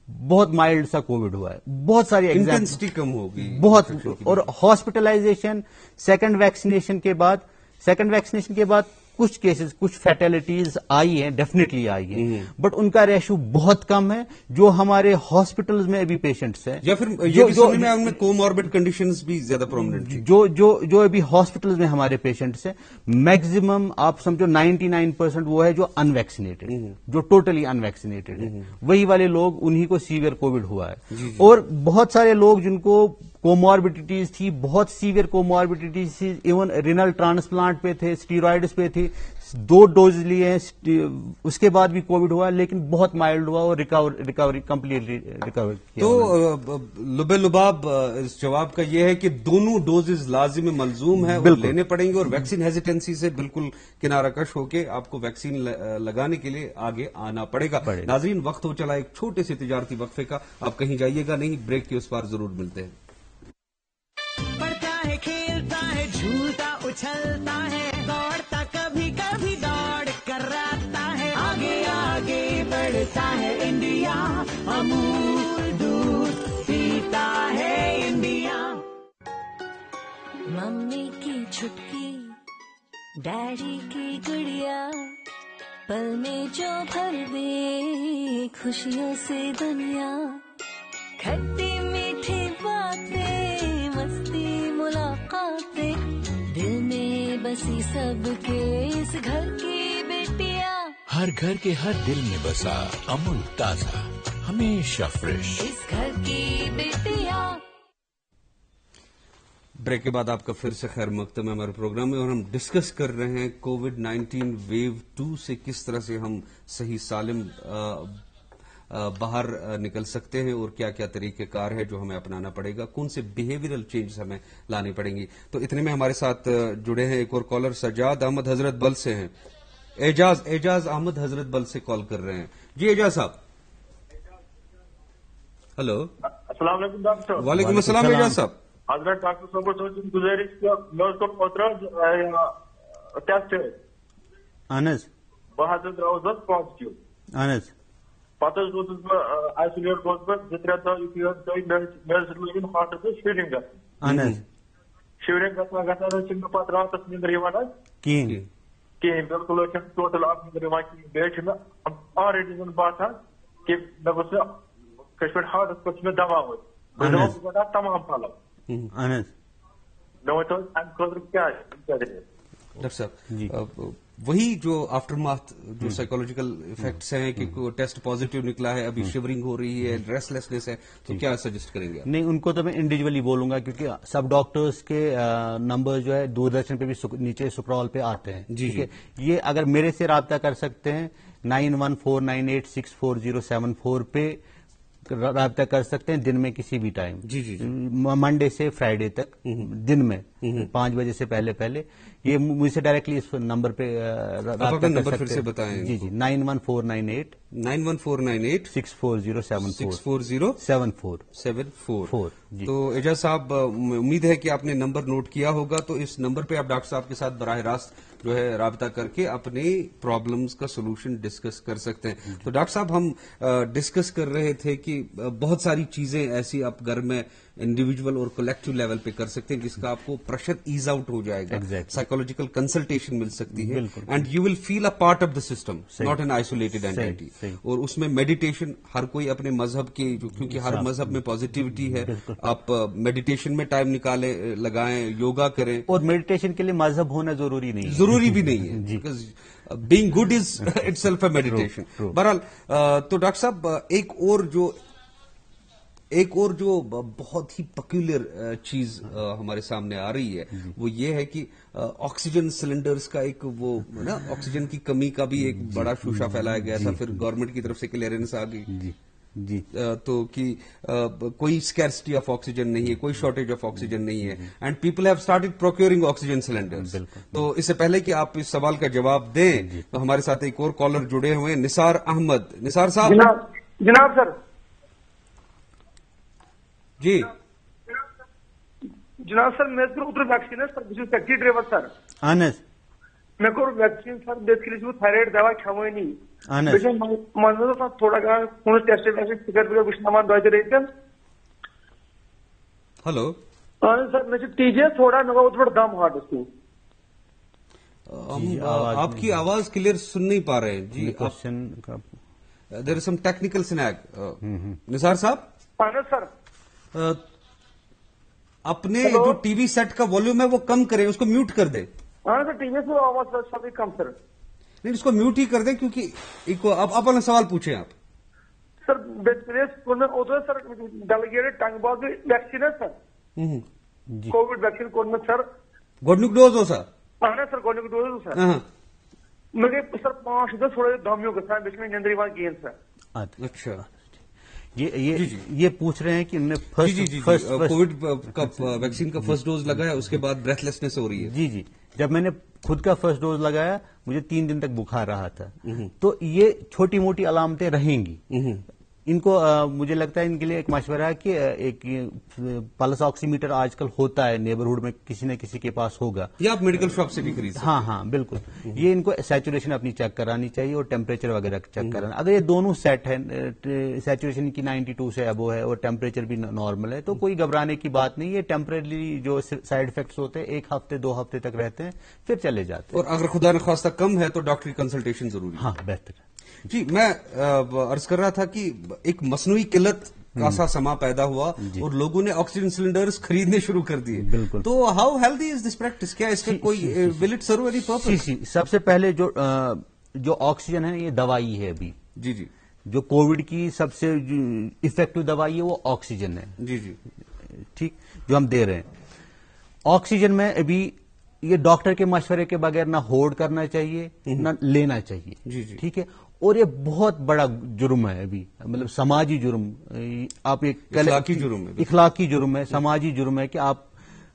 بہت مائلڈ سا کووڈ ہوا ہے بہت ساری انٹینسٹی کم ہوگی بہت اور ہاسپٹلائزیشن سیکنڈ ویکسینیشن کے بعد کچھ کیسز کچھ فیٹلٹیز آئی ہیں, ڈیفینیٹلی آئی ہیں, بٹ ان کا ریشو بہت کم ہے. جو ہمارے ہاسپٹلز میں ابھی پیشنٹس ہیں یا پھر کوماربڈ کنڈیشنز بھی زیادہ پرومیننٹ, جو ابھی ہاسپٹلز میں ہمارے پیشنٹس ہیں, میکسیمم آپ سمجھو 99% وہ ہے جو ان ویکسینیٹڈ, جو ٹوٹلی ان ویکسینیٹڈ ہے, وہی والے لوگ انہی کو سیویئر کووڈ ہوا ہے. اور بہت سارے لوگ جن کو کوماربڈیٹیز تھی, بہت سیویئر کوماربڈیٹیز تھی, ایون رینل ٹرانسپلانٹ پہ تھے, اسٹیرائڈز پہ تھے, 2 ڈوز لیے ہیں, اس کے بعد بھی کووڈ ہوا لیکن بہت مائلڈ ہوا اور ریکوری کمپلیٹلی ریکور کیا. تو لبے لباب اس جواب کا یہ ہے کہ دونوں ڈوزز لازم ملزوم ہے, وہ لینے پڑیں گے, اور ویکسین ہیزیٹنسی سے بالکل کنارہ کش ہو کے آپ کو ویکسین لگانے کے لیے آگے آنا پڑے گا. ناظرین, وقت ہو چلا ایک چھوٹے سے تجارتی وقفے کا, آپ کہیں جائیے گا نہیں, بریک کے اس پار ضرور ملتے ہیں. کھیلتا ہے, جھولتا اچھلتا ہے, دوڑتا کبھی کبھی دوڑ کر رہتا ہے, آگے آگے بڑھتا ہے انڈیا, امول دودھ پیتا ہے انڈیا. ممی کی چھٹکی, ڈیڈی کی گڑیا, پل میں جو بھر دے خوشیوں سے دنیا, کھٹی میٹھی باتیں, مستی ملاقاتیں, دل میں بسی سب کے اس گھر کی بیٹیاں, ہر گھر کے ہر دل میں بسا امول تازہ, ہمیشہ فریش, اس گھر کی بیٹیاں. بریک کے بعد آپ کا پھر سے خیر مقدم ہے ہمارے پروگرام میں, اور ہم ڈسکس کر رہے ہیں کووڈ-19 ویو 2 سے کس طرح سے ہم صحیح سالم باہر نکل سکتے ہیں, اور کیا کیا طریقہ کار ہے جو ہمیں اپنانا پڑے گا, کون سے بیہیویئرل چینجز ہمیں لانی پڑیں گی. تو اتنے میں ہمارے ساتھ جڑے ہیں ایک اور کالر, سجاد احمد حضرت بل سے ہیں. اعجاز احمد حضرت بل سے کال کر رہے ہیں. جی اعجاز صاحب. ہلو, السلام علیکم ڈاکٹر صاحب. وعلیکم السلام اعجاز صاحب. حضرت ڈاکٹر صاحب گزارش ٹیسٹ اہن حظ, بہت درس پازیٹو, اہن حظ, پتہ روزس بہٕ آیسولیٹ گوس بہٕ 2-3 دۄہ یُتھُے مےٚ حظ لٔگِن ہارٹس حظ شیورنگ گژھان, اہن حظ, شیورنگ گژھان حظ چھِنہٕ مےٚ پتہٕ راتس نیندر یِوان حظ کِہیٖنۍ, بالکل حظ چھَنہٕ ٹوٹل اکھ نیندر یِوان کِہیٖنۍ. بیٚیہِ چھُ مےٚ آلریڈی زن باسان کہِ مےٚ گوٚژھ کٲشِر پٲٹھۍ ہارٹس پٮ۪ٹھ چھُ مےٚ دباو وۄنۍ, بہٕ دپان بہٕ کڑٕ تمام پلو. اہن حظ. مےٚ ؤنۍتو حظ امہِ خٲطرٕ کیٛاہ چھِ. ڈاکٹر صاحب, وہی جو آفٹر ماتھ جو سائیکولوجیکل افیکٹس ہیں کہ ٹیسٹ پازیٹیو نکلا ہے, ابھی شیورنگ ہو رہی ہے, ریسٹ لیسنس ہے, تو کیا سجیسٹ کریں گے؟ نہیں, ان کو تو میں انڈیویجولی بولوں گا, کیونکہ سب ڈاکٹرز کے نمبر جو ہے دوردرشن پہ بھی نیچے سپرال پہ آتے ہیں. جی, یہ اگر میرے سے رابطہ کر سکتے ہیں 9149864074 پہ رابطہ کر سکتے ہیں دن میں کسی بھی ٹائم. جی, منڈے سے فرائیڈے تک دن میں 5 بجے سے پہلے یہ مجھ سے ڈائریکٹلی اس نمبر پہ رابطہ کر سکتے ہیں. بتائیں. جی 9149864074 64074. تو اعجاز صاحب, امید ہے کہ آپ نے نمبر نوٹ کیا ہوگا, تو اس نمبر پہ آپ ڈاکٹر صاحب کے ساتھ براہ راست جو ہے رابطہ کر کے اپنی پرابلمز کا سولوشن ڈسکس کر سکتے ہیں. تو ڈاکٹر صاحب, ہم ڈسکس کر رہے تھے کہ بہت ساری چیزیں ایسی آپ گھر میں انڈیویجول اور کلیکٹو لیول پہ کر سکتے ہیں جس کا آپ کو پریشر ایز آؤٹ ہو جائے گا, سائیکولوجیکل کنسلٹیشن مل سکتی ہے, and you will feel a part of the system, not an isolated entity. اور اس میں میڈیٹیشن, ہر کوئی اپنے مذہب کی, کیونکہ ہر مذہب میں پازیٹیوٹی ہے, آپ میڈیٹیشن میں ٹائم لگائیں, یوگا کریں. اور میڈیٹیشن کے لیے مذہب ہونا ضروری نہیں, ضروری بھی نہیں ہے, being good is it self a meditation. بہرحال, تو ڈاکٹر صاحب ایک اور جو بہت ہی پیکولر چیز ہمارے سامنے آ رہی ہے وہ یہ ہے کہ آکسیجن سلنڈرز کا ایک وہ نا, آکسیجن کی کمی کا بھی ایک بڑا شوشہ پھیلایا گیا تھا, پھر گورنمنٹ کی طرف سے کلیئرنس آ گئی تو کہ کوئی اسکیرسٹی آف آکسیجن نہیں ہے, کوئی شارٹیج آف آکسیجن نہیں ہے, and people have started procuring oxygen cylinders. تو اس سے پہلے کہ آپ اس سوال کا جواب دیں تو ہمارے ساتھ ایک اور کالر جڑے ہوئے ہیں, نثار احمد. نثار صاحب. جناب سر. جی جناب سر, میں اوتر ویکسین سر, بہت ٹیکسی ڈرائیور سر. اہن حظ. مے کور ویکسین سر, بیسکلی چھُس بہٕ تھایرایڈ دوا کھٮ۪وٲنی. بیٚیہِ چھِ منٛزٕ آسان تھوڑا گژھان کُنہِ ٹیسٹ ویسٹ فِگر وٕچھناوان 2 رٮ۪تٮ۪ن. ہلو. اہن حظ سر, مےٚ چھُ ٹی جی ایس تھوڑا, مےٚ گوٚو اوترٕ پٮ۪ٹھ دم ہاٹس کِنۍ. آپ کی آواز کلیئر سن نہیں پا رہے ہیں جی. Question there is some technical snack. نثار صاحب سر اپنے جو ٹی وی سیٹ کا والیوم ہے وہ کم کریں, اس کو میوٹ کر دیں. ہاں سر ٹی وی سے آواز سب کم سر. نہیں, اس کو میوٹ ہی کر دیں کیونکہ آپ اپنا سوال پوچھیں. آپ سر سر ڈیلیگیٹڈ ٹنگ باغ ویکسین ہے سر, کووڈ ویکسین کون سر گوڈنک ڈوز ہو سر. اہن سر گوڈنک ڈوز سر. مگر سر 5 دن تھوڑا دمیو گژھان بیچ میں نندر یوان کہین سر. اچھا, یہ پوچھ رہے ہیں کہ انہوں نے کووڈ کا ویکسین کا فرسٹ ڈوز لگایا, اس کے بعد بریتھ لیسنس ہو رہی ہے. جی, جب میں نے خود کا فرسٹ ڈوز لگایا مجھے 3 دن تک بخار رہا تھا. تو یہ چھوٹی موٹی علامتیں رہیں گی. ان کو مجھے لگتا ہے ان کے لیے ایک مشورہ ہے کہ ایک پلس آکسی میٹر آج کل ہوتا ہے نیبرہڈ میں, کسی نہ کسی کے پاس ہوگا, یا آپ میڈیکل شاپ سے بھی خرید. ہاں بالکل. یہ ان کو سیچوریشن اپنی چیک کرانی چاہیے اور ٹیمپریچر وغیرہ چیک کرانا. اگر یہ دونوں سیٹ ہے, سیچوریشن کی 92 سے ابو ہے اور ٹیمپریچر بھی نارمل ہے, تو کوئی گھبرانے کی بات نہیں. یہ ٹیمپریری جو سائڈ افیکٹس ہوتے ہیں 1 ہفتے 2 ہفتے تک رہتے ہیں, پھر چلے جاتے ہیں. اور اگر خدا نخواستہ کم ہے تو ڈاکٹری کنسلٹیشن ضروری ہے. ہاں بہتر. جی, میں عرض کر رہا تھا کہ ایک مصنوعی قلت کا سا سما پیدا ہوا اور لوگوں نے آکسیجن سلنڈرز خریدنے شروع کر دیے. بالکل. تو how healthy is this practice? کیا اس کا کوئی will it serve any purpose? سب سے پہلے جو آکسیجن ہے یہ دوائی ہے ابھی. جی, جو کووڈ کی سب سے افیکٹو دوائی ہے وہ آکسیجن ہے. جی, ٹھیک, جو ہم دے رہے ہیں. آکسیجن میں ابھی یہ ڈاکٹر کے مشورے کے بغیر نہ ہولڈ کرنا چاہیے نہ لینا چاہیے. جی, ٹھیک ہے. اور یہ بہت بڑا جرم ہے ابھی, مطلب سماجی جرم. آپ اخلاقی جرم ہے, سماجی جرم ہے کہ آپ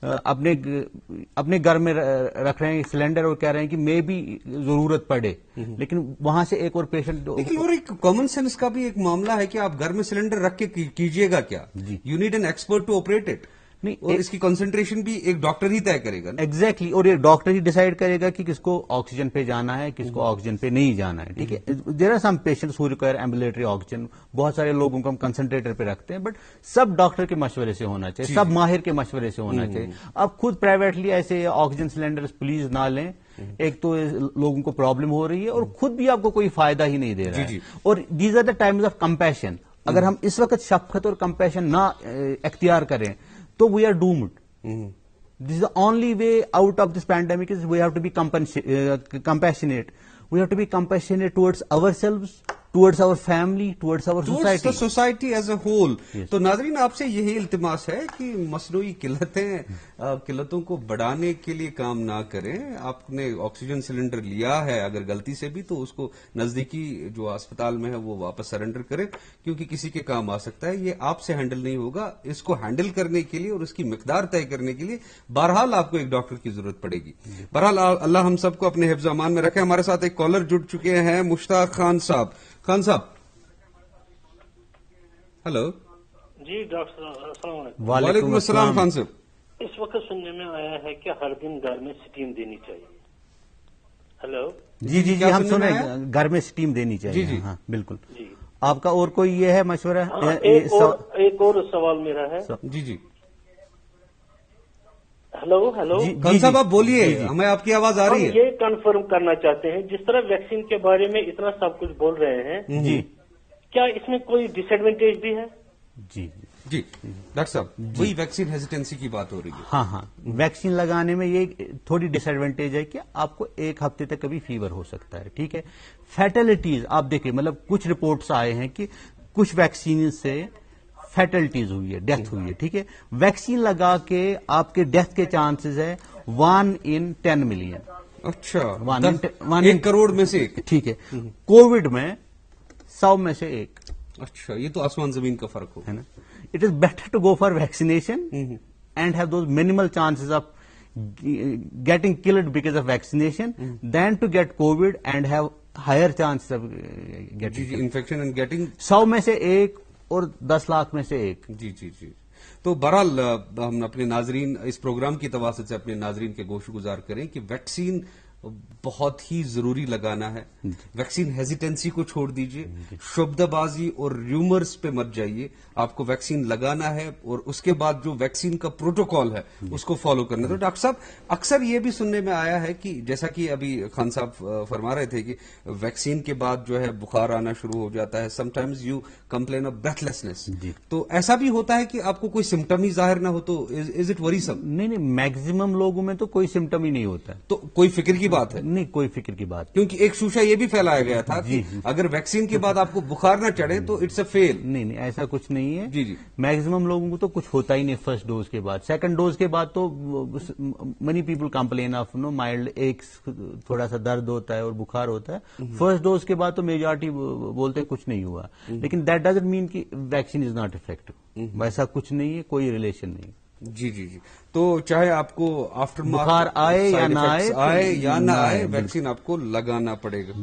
اپنے گھر میں رکھ رہے ہیں سلنڈر اور کہہ رہے ہیں کہ میں بھی ضرورت پڑے, لیکن وہاں سے ایک اور پیشنٹ. اور ایک کامن سینس کا بھی ایک معاملہ ہے کہ آپ گھر میں سلنڈر رکھ کے کیجیے گا کیا؟ You need an expert to operate it. نہیں, اور اس کی کنسنٹریشن بھی ایک ڈاکٹر ہی طے کرے گا. ایگزیکٹلی. اور یہ ڈاکٹر ہی ڈیسائیڈ کرے گا کہ کس کو آکسیجن پہ جانا ہے, کس کو آکسیجن پہ نہیں جانا ہے. ٹھیک ہے. There are some patients who require ambulatory oxygen. بہت سارے لوگوں کو ہم کنسنٹریٹر پہ رکھتے ہیں, بٹ سب ڈاکٹر کے مشورے سے ہونا چاہیے, سب ماہر کے مشورے سے ہونا چاہیے. آپ خود پرائیویٹلی ایسے آکسیجن سلنڈر پلیز نہ لیں. ایک تو لوگوں کو پرابلم ہو رہی ہے اور خود بھی آپ کو کوئی فائدہ ہی نہیں دے رہا ہے. اور these are the times of compassion. اگر ہم اس وقت شفقت اور کمپیشن نہ اختیار کریں تو we are doomed. This is the only way out of this pandemic is we have to be compassionate. We have to be compassionate towards ourselves, towards our family, towards our society. Towards the society as a whole. تو ناظرین آپ سے یہی التماس ہے کہ مصنوعی قلتوں کو بڑھانے کے لیے کام نہ کریں. آپ نے آکسیجن سلنڈر لیا ہے اگر غلطی سے بھی تو اس کو نزدیکی جو اسپتال میں ہے وہ واپس سرنڈر کریں, کیونکہ کسی کے کام آ سکتا ہے. یہ آپ سے ہینڈل نہیں ہوگا. اس کو ہینڈل کرنے کے لیے اور اس کی مقدار طے کرنے کے لیے بہرحال آپ کو ایک ڈاکٹر کی ضرورت پڑے گی. بہرحال اللہ ہم سب کو اپنے حفظ و امان میں رکھے. ہمارے ساتھ ایک کالر جڑ چکے ہیں, مشتاق خان صاحب. خان صاحب ہلو. جی ڈاکٹر صاحب السلام علیکم. وعلیکم السلام خان صاحب. اس وقت سننے میں آیا ہے کہ ہر دن گھر میں سٹیم دینی چاہیے. ہلو. جی ہم سنیں گھر میں سٹیم دینی چاہیے. جی ہاں بالکل. جی آپ کا اور کوئی یہ ہے مشورہ؟ ایک اور سوال میرا ہے. جی ہلو. خان صاحب آپ بولیے, ہمیں آپ کی آواز آ رہی ہے. یہ کنفرم کرنا چاہتے ہیں جس طرح ویکسین کے بارے میں اتنا سب کچھ بول رہے ہیں, جی کیا اس میں کوئی ڈس ایڈوانٹیج بھی ہے؟ جی ڈاکٹر صاحب وہی ویکسین ہیزیٹنسی کی بات ہو رہی ہے. ہاں ویکسین لگانے میں یہ تھوڑی ڈس ایڈوانٹیج ہے کہ آپ کو 1 ہفتے تک کبھی فیور ہو سکتا ہے. ٹھیک ہے. فیٹلٹیز آپ دیکھیں, مطلب کچھ رپورٹس آئے ہیں کہ کچھ ویکسین سے فیٹلٹیز ہوئی ہے, ڈیتھ ہوئی ہے. ٹھیک ہے. ویکسین لگا کے آپ کے ڈیتھ کے چانسز ہے 1 in 10 million. اچھا, 1 کروڑ میں سے 1. ٹھیک ہے. کووڈ میں 100 میں سے 1. اچھا, یہ تو آسمان زمین کا فرق ہے نا. It is better to go for vaccination and have those minimal chances of getting killed because of vaccination than to get Covid and have higher chances of getting infection and getting 100 میں سے 1 اور 10 لاکھ میں سے 1. جی. تو بہرحال ہم اپنے ناظرین اس پروگرام کی تواسط سے اپنے ناظرین کے گوش گزار کریں کہ ویکسین بہت ہی ضروری لگانا ہے. ویکسین ہیزیٹنسی کو چھوڑ دیجیے, شبدہ بازی اور ریومرز پہ مت جائیے. آپ کو ویکسین لگانا ہے اور اس کے بعد جو ویکسین کا پروٹوکال ہے اس کو فالو کرنا ہے. تو ڈاکٹر صاحب اکثر یہ بھی سننے میں آیا ہے کہ جیسا کہ ابھی خان صاحب فرما رہے تھے کہ ویکسین کے بعد جو ہے بخار آنا شروع ہو جاتا ہے. Sometimes you complain of breathlessness. تو ایسا بھی ہوتا ہے کہ آپ کو کوئی سمٹم ہی ظاہر نہ ہو تو از اٹ وریسم؟ نہیں, میکسیمم لوگوں میں تو کوئی سمٹم ہی نہیں ہوتا. تو کوئی فکر کی بات ہے؟ نہیں, کوئی فکر کی بات, کیونکہ ایک شوشہ یہ بھی پھیلایا گیا تھا کہ اگر ویکسین کے بعد آپ کو بخار نہ چڑھے تو اٹس اے فیل. نہیں, ایسا کچھ نہیں ہے. جی میکسیمم لوگوں کو تو کچھ ہوتا ہی نہیں فرسٹ ڈوز کے بعد. سیکنڈ ڈوز کے بعد تو many people complain of mild aches, تھوڑا سا درد ہوتا ہے اور بخار ہوتا ہے. فرسٹ ڈوز کے بعد تو میجارٹی بولتے کچھ نہیں ہوا, لیکن دیٹ ڈزنٹ مین کہ ویکسین از ناٹ افیکٹو. ویسا کچھ نہیں ہے, کوئی ریلیشن نہیں. جی جی جی. تو چاہے آپ کو آفٹر بخار آئے یا نہ آئے یا نہ آئے, ویکسین آپ کو لگانا پڑے گا.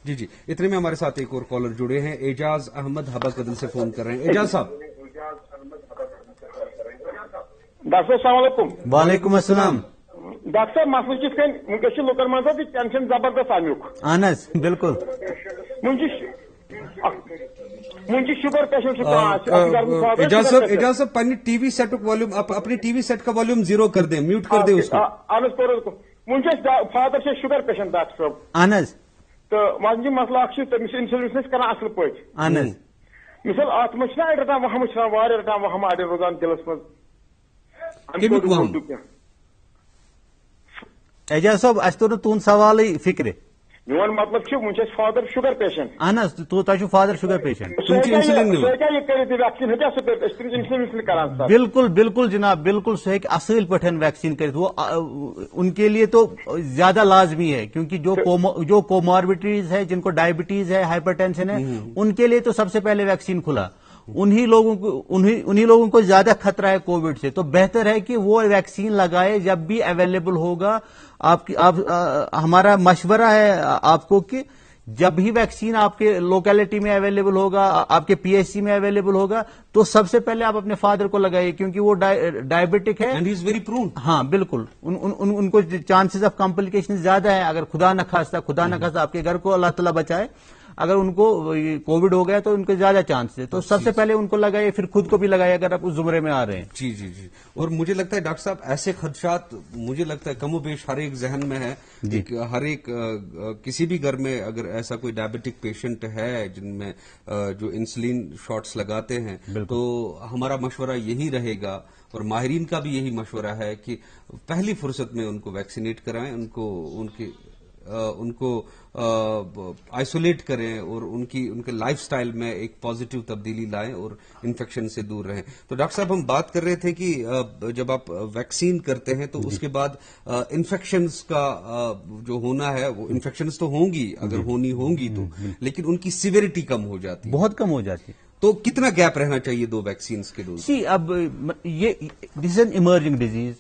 جی جی. اتنے میں ہمارے ساتھ ایک اور کالر جڑے ہیں, اعجاز احمد حبا قدل سے فون کر رہے ہیں. اعجاز صاحب. ڈاکٹر السلام علیکم. وعلیکم السلام. ڈاکٹر صاحب مسئلہ کت کن ونکس لکن من ٹینشن زبردست امیک. اہن حظ بالکل. من شوگر پیشنٹ. اعجاز صاحب پنہ ٹی وی سیٹ والیوم, اپنے ٹی وی سیٹ کا والیوم زیرو کر دیں, میوٹ کر دیں اس کو. من فادر سے شوگر پیشنٹ ڈاکٹر صاحب. اہن حظ. تو ون مسئلہ تمس انسولین کران اصل پہ. اہن حظ. مثال ات مجھ اڑ رٹان وہم رٹان وہم اڑ روزان دلس من. اعجاز صاحب اس تو تہد سوال فکر. میون مطلب ون فادر شوگر پیشنٹ. اہن حظ. تہ فادر شوگر پیشنٹ. بالکل بالکل جناب, بالکل سہ ہیکہ اصل پہ ویکسین کرت. وہ ان کے لیے تو زیادہ لازمی ہے, کیونکہ جو کوماربڈیز ہے, جن کو ڈائبٹیز ہے, ہائپر ٹینشن ہے, ان کے لیے تو سب سے پہلے ویکسین کھلا. انہی لوگوں کو زیادہ خطرہ ہے کووڈ سے. تو بہتر ہے کہ وہ ویکسین لگائے جب بھی اویلیبل ہوگا. ہمارا مشورہ ہے آپ کو کہ جب ہی ویکسین آپ کے لوکیلٹی میں اویلیبل ہوگا, آپ کے پی ایچ سی میں اویلیبل ہوگا, تو سب سے پہلے آپ اپنے فادر کو لگائیے, کیونکہ وہ ڈائبٹک ہے. اینڈ ہی از ویری پرون. ہاں بالکل. ان کو چانسز آف کمپلیکیشن زیادہ ہے. اگر خدا نخواستہ آپ کے گھر کو اللہ تعالیٰ بچائے, اگر ان کو کووڈ ہو گیا تو ان کے زیادہ چانس ہے. تو سب سے پہلے ان کو لگائیے, پھر خود کو بھی لگائیے اگر آپ اس زمرے میں آ رہے ہیں. جی جی جی. اور مجھے لگتا ہے ڈاکٹر صاحب ایسے خدشات مجھے لگتا ہے کم و بیش ہر ایک ذہن میں ہے. ہر ایک کسی بھی گھر میں اگر ایسا کوئی ڈائبٹک پیشنٹ ہے جن میں جو انسولین شاٹس لگاتے ہیں, تو ہمارا مشورہ یہی رہے گا, اور ماہرین کا بھی یہی مشورہ ہے کہ پہلی فرصت میں ان کو ویکسینیٹ کرائیں, ان کو آئسولیٹ کریں, اور ان کے لائف سٹائل میں ایک پازیٹیو تبدیلی لائیں اور انفیکشن سے دور رہیں. تو ڈاکٹر صاحب ہم بات کر رہے تھے کہ جب آپ ویکسین کرتے ہیں تو اس کے بعد انفیکشنز کا جو ہونا ہے, وہ انفیکشنز تو ہوں گی اگر ہونی ہوں گی تو, لیکن ان کی سیویریٹی کم ہو جاتی ہے, بہت کم ہو جاتی ہے. تو کتنا گیپ رہنا چاہیے دو ویکسینز کے ڈوز؟ اب یہ دس از این ایمرجنگ ڈیزیز,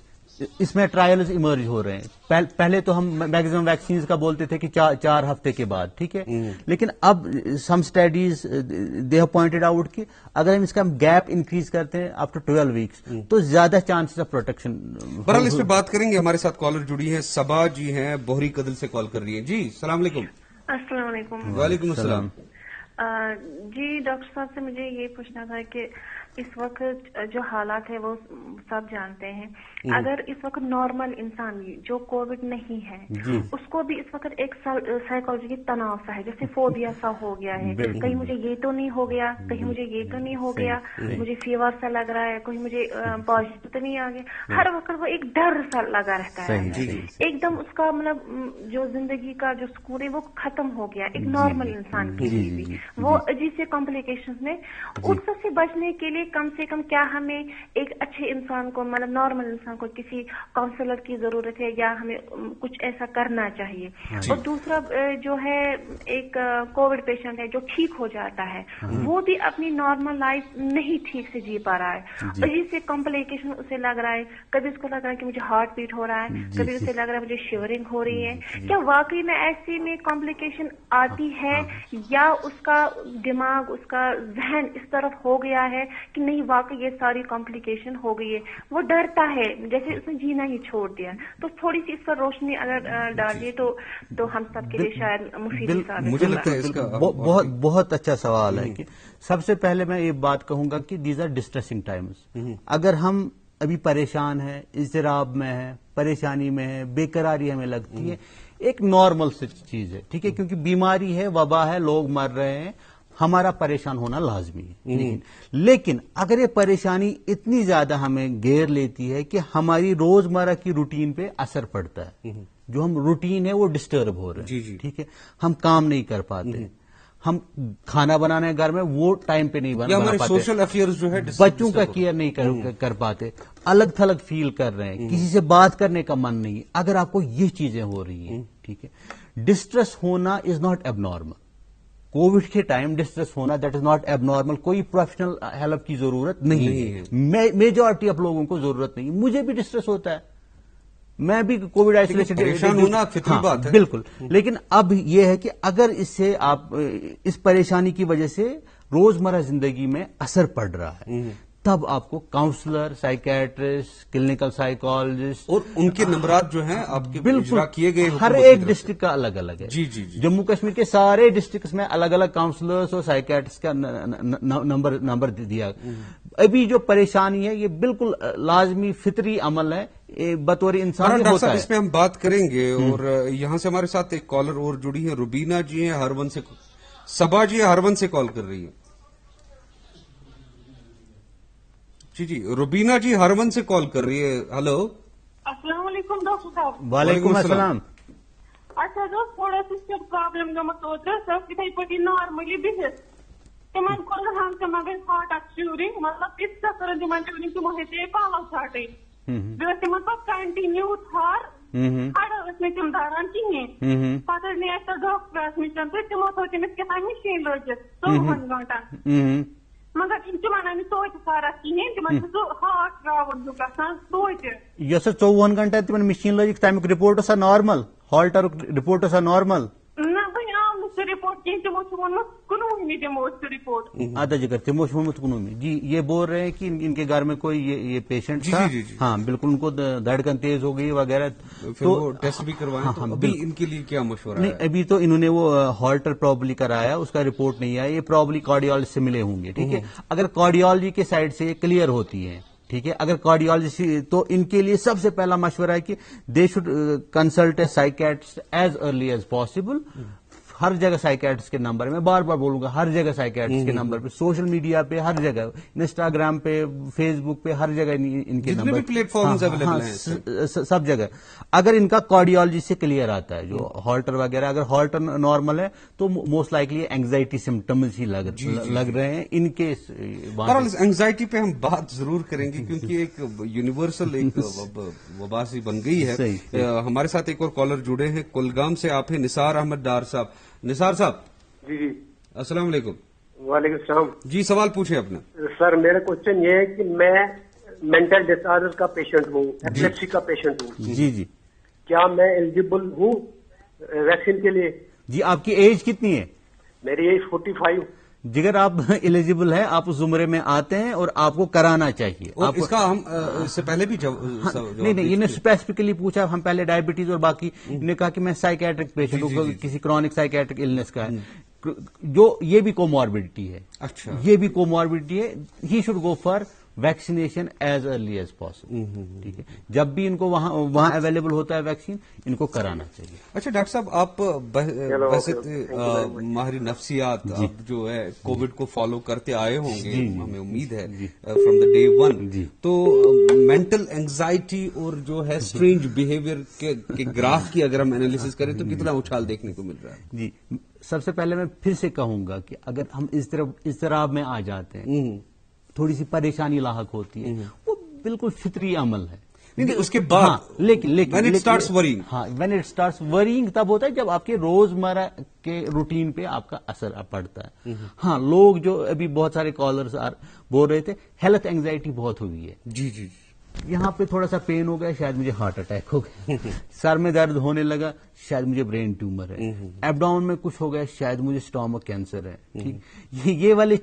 اس میں ٹرائلز ایمرج ہو رہے ہیں. پہلے تو ہم میکسیمم ویکسینز کا بولتے تھے کہ 4 ہفتے کے بعد, ٹھیک ہے, لیکن اب some studies they have pointed out کہ اگر ہم اس کا گیپ انکریز کرتے ہیں آفٹر 12 ویکس تو زیادہ چانسز آف پروٹیکشن. بہرحال اس پہ بات کریں گے. ہمارے ساتھ کالر جڑی ہیں, صبا جی ہیں, بوہری قدل سے کال کر رہی ہیں. جی السلام علیکم. السلام علیکم. وعلیکم السلام. جی ڈاکٹر صاحب سے مجھے یہ پوچھنا تھا کہ اس وقت جو حالات ہے وہ سب جانتے ہیں. اگر اس وقت نارمل انسان جو کووڈ نہیں ہے اس کو بھی اس وقت ایک سائیکالوجی تناؤ سا ہے, جیسے فوبیا سا ہو گیا ہے, کہیں مجھے یہ تو نہیں ہو گیا, کہیں مجھے یہ تو نہیں ہو گیا, مجھے فیور سا لگ رہا ہے, کہیں مجھے پازیٹیو تو نہیں آ گیا. ہر وقت وہ ایک ڈر سا لگا رہتا ہے. ایک دم اس کا مطلب جو زندگی کا جو سکون ہے وہ ختم ہو گیا ایک نارمل انسان کے لیے بھی. وہ عجیب سے کمپلیکیشن میں اس سے بچنے کے لیے کم سے کم کیا ہمیں ایک اچھے انسان کو, مطلب نارمل انسان کو کسی کاؤنسلر کی ضرورت ہے, یا ہمیں کچھ ایسا کرنا چاہیے؟ اور دوسرا جو ہے ایک کووڈ پیشنٹ ہے جو ٹھیک ہو جاتا ہے, وہ بھی اپنی نارمل لائف نہیں ٹھیک سے جی پا رہا ہے. عجیب سے کمپلیکیشن اسے لگ رہا ہے, کبھی اس کو لگ رہا ہے کہ مجھے ہارٹ بیٹ ہو رہا ہے, کبھی اسے لگ رہا ہے مجھے شیورنگ ہو رہی ہے. کیا واقعی میں ایسے میں کمپلیکیشن آتی ہے, یا اس کا دماغ, اس کا ذہن اس طرف ہو گیا ہے کہ نہیں واقعی یہ ساری کمپلیکیشن ہو گئی ہے، وہ ڈرتا ہے جیسے اس نے جینا ہی چھوڑ دیا. تو تھوڑی سی اس پر روشنی اگر ڈالیے تو ہم سب کے لیے شاید مفید ثابت. مجھے لگتا ہے اس کا بہت اچھا سوال ہے کہ سب سے پہلے میں یہ بات کہوں گا کہ دیز آر ڈسٹریسنگ ٹائمز. اگر ہم ابھی پریشان ہیں، اضطراب میں ہیں، پریشانی میں ہیں، بے قراری ہمیں لگتی ہے، ایک نارمل چیز ہے، ٹھیک ہے، کیونکہ بیماری ہے، وبا ہے، لوگ مر رہے ہیں، ہمارا پریشان ہونا لازمی ہے. لیکن اگر یہ پریشانی اتنی زیادہ ہمیں گھیر لیتی ہے کہ ہماری روزمرہ کی روٹین پہ اثر پڑتا ہے، جو ہم روٹین ہے وہ ڈسٹرب ہو رہے ہیں، ٹھیک ہے، ہم کام نہیں کر پاتے، ہم کھانا بنانے گھر میں وہ ٹائم پہ نہیں بنا پاتے، سوشل افیئرز جو ہے بچوں کا کیئر نہیں کر پاتے، الگ تھلگ فیل کر رہے ہیں، کسی سے بات کرنے کا من نہیں. اگر آپ کو یہ چیزیں ہو رہی ہیں، ٹھیک ہے، ڈسٹریس ہونا از ناٹ ایب نارمل. کووڈ کے ٹائم ڈسٹریس ہونا دیٹ از ناٹ ایب نارمل. کوئی پروفیشنل ہیلپ کی ضرورت نہیں ہے، میجورٹی آف لوگوں کو ضرورت نہیں. مجھے بھی ڈسٹریس ہوتا ہے، میں بھی کووڈ پریشان ہونا فطری بات ہے، بالکل. لیکن اب یہ ہے کہ اگر اس سے آپ اس پریشانی کی وجہ سے روزمرہ زندگی میں اثر پڑ رہا ہے، تب آپ کو کاؤنسلر، سائیکیٹرسٹ، کلینکل سائیکالوجسٹ، اور ان کے نمبرات جو ہیں آپ کے اجرا کیے گئے ہر ایک ڈسٹرکٹ کا الگ الگ ہے. جی. جموں کشمیر کے سارے ڈسٹرکٹس میں الگ الگ کاؤنسلرس اور سائیکیٹرسٹ کا نمبر دیا. ابھی جو پریشانی ہے یہ بالکل لازمی فطری عمل ہے، بطور انسان ہوتا ہے. اس میں ہم بات کریں گے. اور یہاں سے ہمارے ساتھ ایک کالر اور جڑی ہے، روبینہ جی ہیں ہرون سے، صبا جی ہرون سے کال کر رہی ہے. جی روبینہ جی ہرون سے کال کر رہی ہے. ہلو، السلام علیکم ڈاکٹر صاحب. وعلیکم السلام. اچھا تھوڑا سا پرابلم گمت اوتر سب اتھے پہ نارملی بہت تمن کور ہم مگر ہارٹ اک ٹیورنگ مطلب اس کر تمن ٹیورنگ تمو ہتے پالو چھاٹے بیس تمن پہ کنٹینیو تھار اڑ اس میں تم داران کہین پتہ نیس ڈاکٹرس نش تمو تھو تمس کتنا مشین لگت 24 گھنٹن مگر تم ونان توتہ فرق کہین تمن ہارٹ راؤنڈ گژھان توتہ یس 24 گھنٹہ تمن مشین لگک تمیک رپورٹ سا نارمل، ہالٹر رپورٹ سا نارمل. آدھا جگر تمو کنومی. جی یہ بول رہے ہیں کہ ان کے گھر میں کوئی یہ پیشنٹ تھا. ہاں بالکل، ان کو دھڑکن تیز ہو گئی وغیرہ، تو ٹیسٹ بھی کروائے. ابھی ان کے لیے کیا مشورہ نہیں، ابھی تو انہوں نے وہ ہالٹر پرابلی کرایا، اس کا رپورٹ نہیں آیا. یہ پرابلی کارڈیالوجسٹ سے ملے ہوں گے، ٹھیک ہے. اگر کارڈیالوجی کے سائڈ سے کلیئر ہوتی ہے، ٹھیک ہے، اگر کارڈیالوجی تو ان کے لیے سب سے پہلا مشورہ ہے کہ they should consult a psychiatrist as early as possible. ہر جگہ سائیکیٹرسٹ کے نمبر، میں بار بار بولوں گا، ہر جگہ سائیکیٹرسٹ کے نمبر پہ، سوشل میڈیا پہ، ہر جگہ، انسٹاگرام پہ، فیس بک پہ، ہر جگہ ان کے نمبر، پلیٹ فارمز اویلیبل ہیں سب جگہ. اگر ان کا کارڈیالوجی سے کلیئر آتا ہے، جو ہالٹر وغیرہ، اگر ہالٹر نارمل ہے تو موسٹ لائکلی اینگزائٹی سمپٹمز ہی لگ رہے ہیں ان کے. اینگزائٹی پہ ہم بات ضرور کریں گے کیونکہ ایک یونیورسل ایک وبا سی بن گئی ہے. ہمارے ساتھ ایک اور کالر جڑے ہیں، کولگام سے آپ ہیں نثار احمد ڈار صاحب. نثار صاحب جی السلام علیکم. وعلیکم السلام. جی سوال پوچھیں اپنا. سر میرا کوشچن یہ ہے کہ میں مینٹل ڈس آرڈر کا پیشنٹ ہوں، ایپلیپسی کا پیشنٹ ہوں. جی کیا میں ایلیجیبل ہوں ویکسین کے لیے؟ جی آپ کی ایج کتنی ہے؟ میری ایج 45. جگر آپ ایلیجیبل ہیں، آپ اس زمرے میں آتے ہیں اور آپ کو کرانا چاہیے. اس کا ہم اس سے پہلے بھی نہیں انہوں نے اسپیسیفکلی پوچھا. ہم پہلے ڈائبٹیز اور باقی نے کہا کہ میں سائیکیٹرک پیشنٹ ہوں، کسی کرونک سائیکیٹرک النس کا ہے، جو یہ بھی کوماربڈٹی ہے. اچھا، یہ بھی کوماربڈٹی ہے. He should go for vaccination as early as possible. ٹھیک ہے، جب بھی ان کو وہاں اویلیبل ہوتا ہے ویکسین، ان کو کرانا چاہیے. اچھا ڈاکٹر صاحب، آپ ویسے ماہر نفسیات جو ہے کووڈ کو فالو کرتے آئے ہوں گے، ہمیں امید ہے فرام دا ڈے 1. تو مینٹل اینگزائٹی اور جو ہے اسٹرینج بہیویئر کے گراف کی اگر ہم انالیسس کریں تو کتنا اچھال دیکھنے کو مل رہا ہے؟ جی سب سے پہلے میں پھر سے کہوں گا کہ اگر ہم اضطراب میں آ جاتے ہیں، تھوڑی سی پریشانی لاحق ہوتی ہے، وہ بالکل فطری عمل ہے. اس کے بعد لیکن when it starts worrying، when it starts worrying تب ہوتا ہے جب آپ کے روزمرہ کے روٹین پہ آپ کا اثر پڑتا ہے. ہاں لوگ جو ابھی بہت سارے کالرز بول رہے تھے، ہیلتھ اینگزائٹی بہت ہوئی ہے. جی یہاں پہ تھوڑا سا پین ہو گیا, شاید مجھے ہارٹ اٹیک ہو گیا. سر میں درد ہونے لگا, شاید مجھے برین ٹیومر ہے. ایبڈاؤن میں کچھ ہو گیا, شاید مجھے اسٹامک کینسر ہے. ٹھیک, یہ والی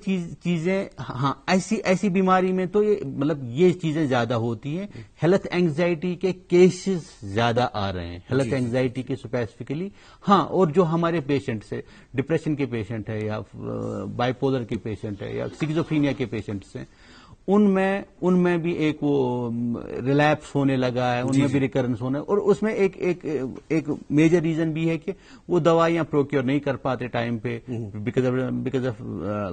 چیزیں, ہاں ایسی بیماری میں تو یہ مطلب یہ چیزیں زیادہ ہوتی ہیں. ہیلتھ اینگزائٹی کے کیسز زیادہ آ رہے ہیں, ہیلتھ اینگزائٹی کے اسپیسیفکلی. ہاں, اور جو ہمارے پیشنٹس ہیں, ڈپریشن کے پیشنٹ ہے یا بائی پولر کے پیشنٹ ہے یا سکیزوفرینیا کے پیشنٹس ہیں, ان میں بھی ایک وہ ریلیپس ہونے لگا ہے, ان میں بھی ریکرنس ہونا ہے. اور اس میں ایک میجر ریزن بھی ہے کہ وہ دوائیاں پروکیور نہیں کر پاتے ٹائم پہ because of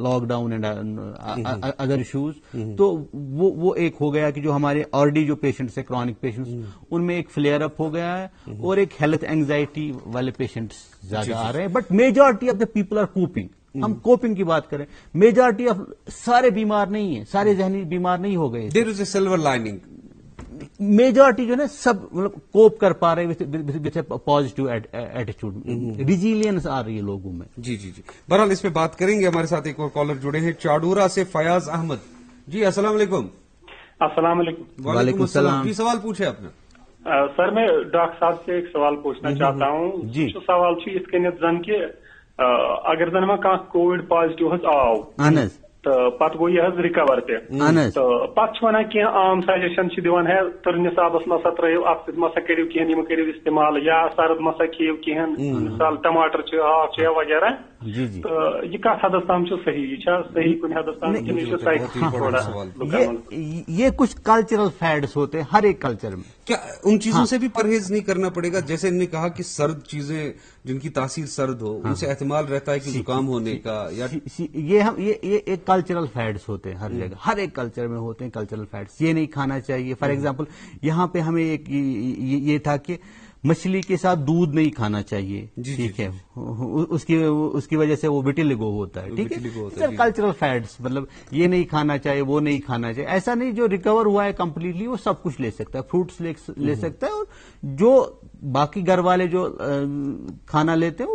lockdown and other issues. تو وہ ایک ہو گیا کہ جو ہمارے آلریڈی جو پیشنٹس ہیں, کرونک پیشنٹس, ان میں ایک فلیئر اپ ہو گیا ہے, اور ایک ہیلتھ اینگزائٹی والے پیشنٹس زیادہ آ رہے ہیں. But majority of the people are coping. ہم کوپنگ کی بات کریں, میجورٹی آف سارے بیمار نہیں ہیں, سارے ذہنی بیمار نہیں ہو گئے. دیر از اے سلور لائننگ. میجورٹی جو ہے سب مطلب کوپ کر پا رہے وتھ اے پازیٹو ایٹیچیوڈ, ریزیلینس آ رہی ہے لوگوں میں. جی جی جی, بہرحال اس پہ بات کریں گے. ہمارے ساتھ ایک اور کالر جڑے ہیں چاڈورا سے, فیاض احمد. جی السلام علیکم. السلام علیکم. وعلیکم السلام. جی سوال پوچھے آپ نے. سر میں ڈاکٹر صاحب سے ایک سوال پوچھنا چاہتا ہوں. جی سوال اس کنیت زن کہ اگر زن ما کووڈ پازیٹو حظ آو تو پتہ گو یہ ریکور تو پتہ ونان کی عام سجیشن دان ہے ترنس آبس مسا ترو ات مسا کرو کھین کرو استعمال یا سرد مسا کھیو کھین مثال ٹماٹر ہاک وغیرہ. تو یہ کت حدس تام صحیح, یہ صحیح کن حدس تام یہ کچھ کلچرل فیڈس ہوتے ہیں ہر ایک کلچر میں. کیا ان چیزوں سے بھی پرہیز نہیں کرنا پڑے گا؟ جیسے انہوں نے کہا کہ سرد چیزیں جن کی تاثیر سرد ہو ان سے احتمال رہتا ہے کہ زکام ہونے کا. یہ ایک کلچرل فیڈس ہوتے ہیں ہر جگہ, ہر ایک کلچر میں ہوتے ہیں کلچرل فیڈس. یہ نہیں کھانا چاہیے. فار ایگزامپل یہاں پہ ہمیں ایک یہ تھا کہ مچھلی کے ساتھ دودھ نہیں کھانا چاہیے. ٹھیک ہے, اس کی وجہ سے وہ وٹیلیگو ہوتا ہے. ٹھیک ہے, کلچرل فیڈس مطلب یہ نہیں کھانا چاہیے, وہ نہیں کھانا چاہیے. ایسا نہیں جو ریکور ہوا ہے کمپلیٹلی وہ سب کچھ لے سکتا ہے, فروٹس لے سکتا ہے, اور جو باقی گھر والے جو کھانا لیتے ہیں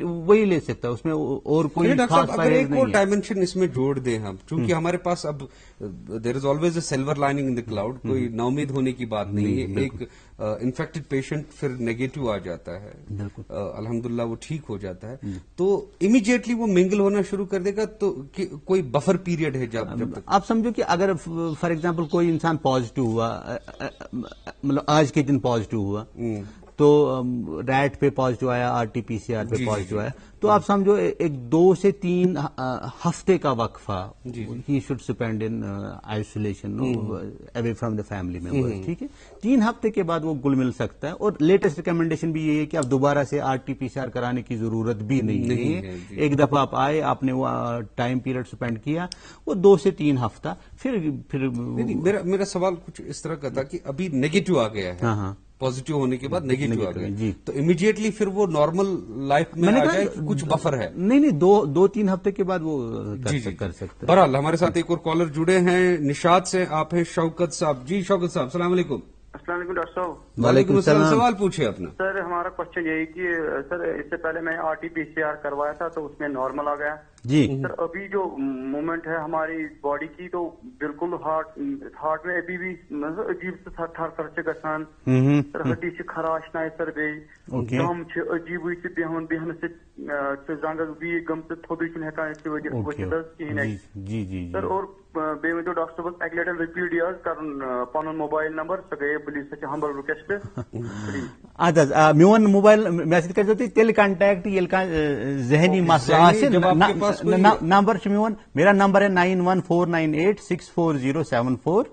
وہی لے سکتا ہے. اس میں اور کوئی خاص ایک اور ڈائمینشن اس میں جوڑ دیں ہم, چونکہ ہمارے پاس اب there is always a silver lining in the cloud. کوئی نا امید ہونے کی بات نہیں ہے. ایک انفیکٹڈ پیشنٹ پھر نیگیٹو آ جاتا ہے, الحمدللہ وہ ٹھیک ہو جاتا ہے, تو امیڈیٹلی وہ منگل ہونا شروع کر دے گا. تو کوئی بفر پیریڈ ہے جب تک آپ سمجھو کہ اگر فار ایگزامپل کوئی انسان پازیٹو ہوا, مطلب آج کے دن پازیٹو ہوا, تو ریٹ پہ پازیٹو آیا, R T P C R پہ پازیٹو آیا, تو آپ سمجھو ایک 2 سے 3 ہفتے کا وقفہ he should spend in isolation away from the family member. ٹھیک ہے, 3 ہفتے کے بعد وہ گل مل سکتا ہے. اور لیٹسٹ ریکمینڈیشن بھی یہ ہے کہ اب دوبارہ سے R T P C R کرانے کی ضرورت بھی نہیں ہے. ایک دفعہ آپ آئے, آپ نے وہ ٹائم پیریڈ اسپینڈ کیا, وہ 2 سے 3 ہفتہ پھر میرا سوال کچھ اس طرح کا تھا کہ ابھی نیگیٹو آ گیا ہے. ہاں, پازیٹو ہونے کے بعد نیگیٹو آ گیا, تو امیڈیٹلی پھر وہ نارمل لائف میں آ جائے, کچھ بفر ہے؟ نہیں, 2-3 ہفتے کے بعد وہ کر سکتے. بہرحال ہمارے ساتھ ایک اور کالر جڑے ہیں نشاد سے, آپ ہیں شوکت صاحب. جی شوکت صاحب السلام علیکم. السلام علیکم ڈاکٹر صاحب. وعلیکم السلام. سوال پوچھے اپنا. سر ہمارا کوشچن یہی کہ سر اس سے پہلے میں R T P C R کروایا تھا تو اس میں نارمل آ گیا. جی سر ابھی جو موومنٹ ہے ہماری باڈی کی تو بالکل ہارٹ میں ابھی بھی عجیب سے تھر تھر سے گژھان, سر ہڈی سے خراش نائ سر بیٚیہِ دم چھِ عجیبٕے سے بیہنہٕ سۭتۍ زنگس ویٖک گٔمژٕ تھوٚدُے چھُنہٕ ہٮ۪کان أسۍ ؤتھِتھ حظ کِہیٖنۍ. سر اور بیٚیہِ ؤنۍتو ڈاکٹر صٲبس اکہِ لٹہِ رِپیٖٹ یہِ حظ کرُن پنُن موبایل نمبر, سۄ گٔیے پلیٖز, سۄ چھِ ہمبل رِکویسٹ. اد حظ میون موبائل مےٚ سۭتۍ کٔرۍزیو تُہۍ تیٚلہِ کنٹیکٹ ییٚلہِ کانٛہہ ذہنی مسلہٕ آسہِ. نمبر میرا نمبر ہے 9149864074.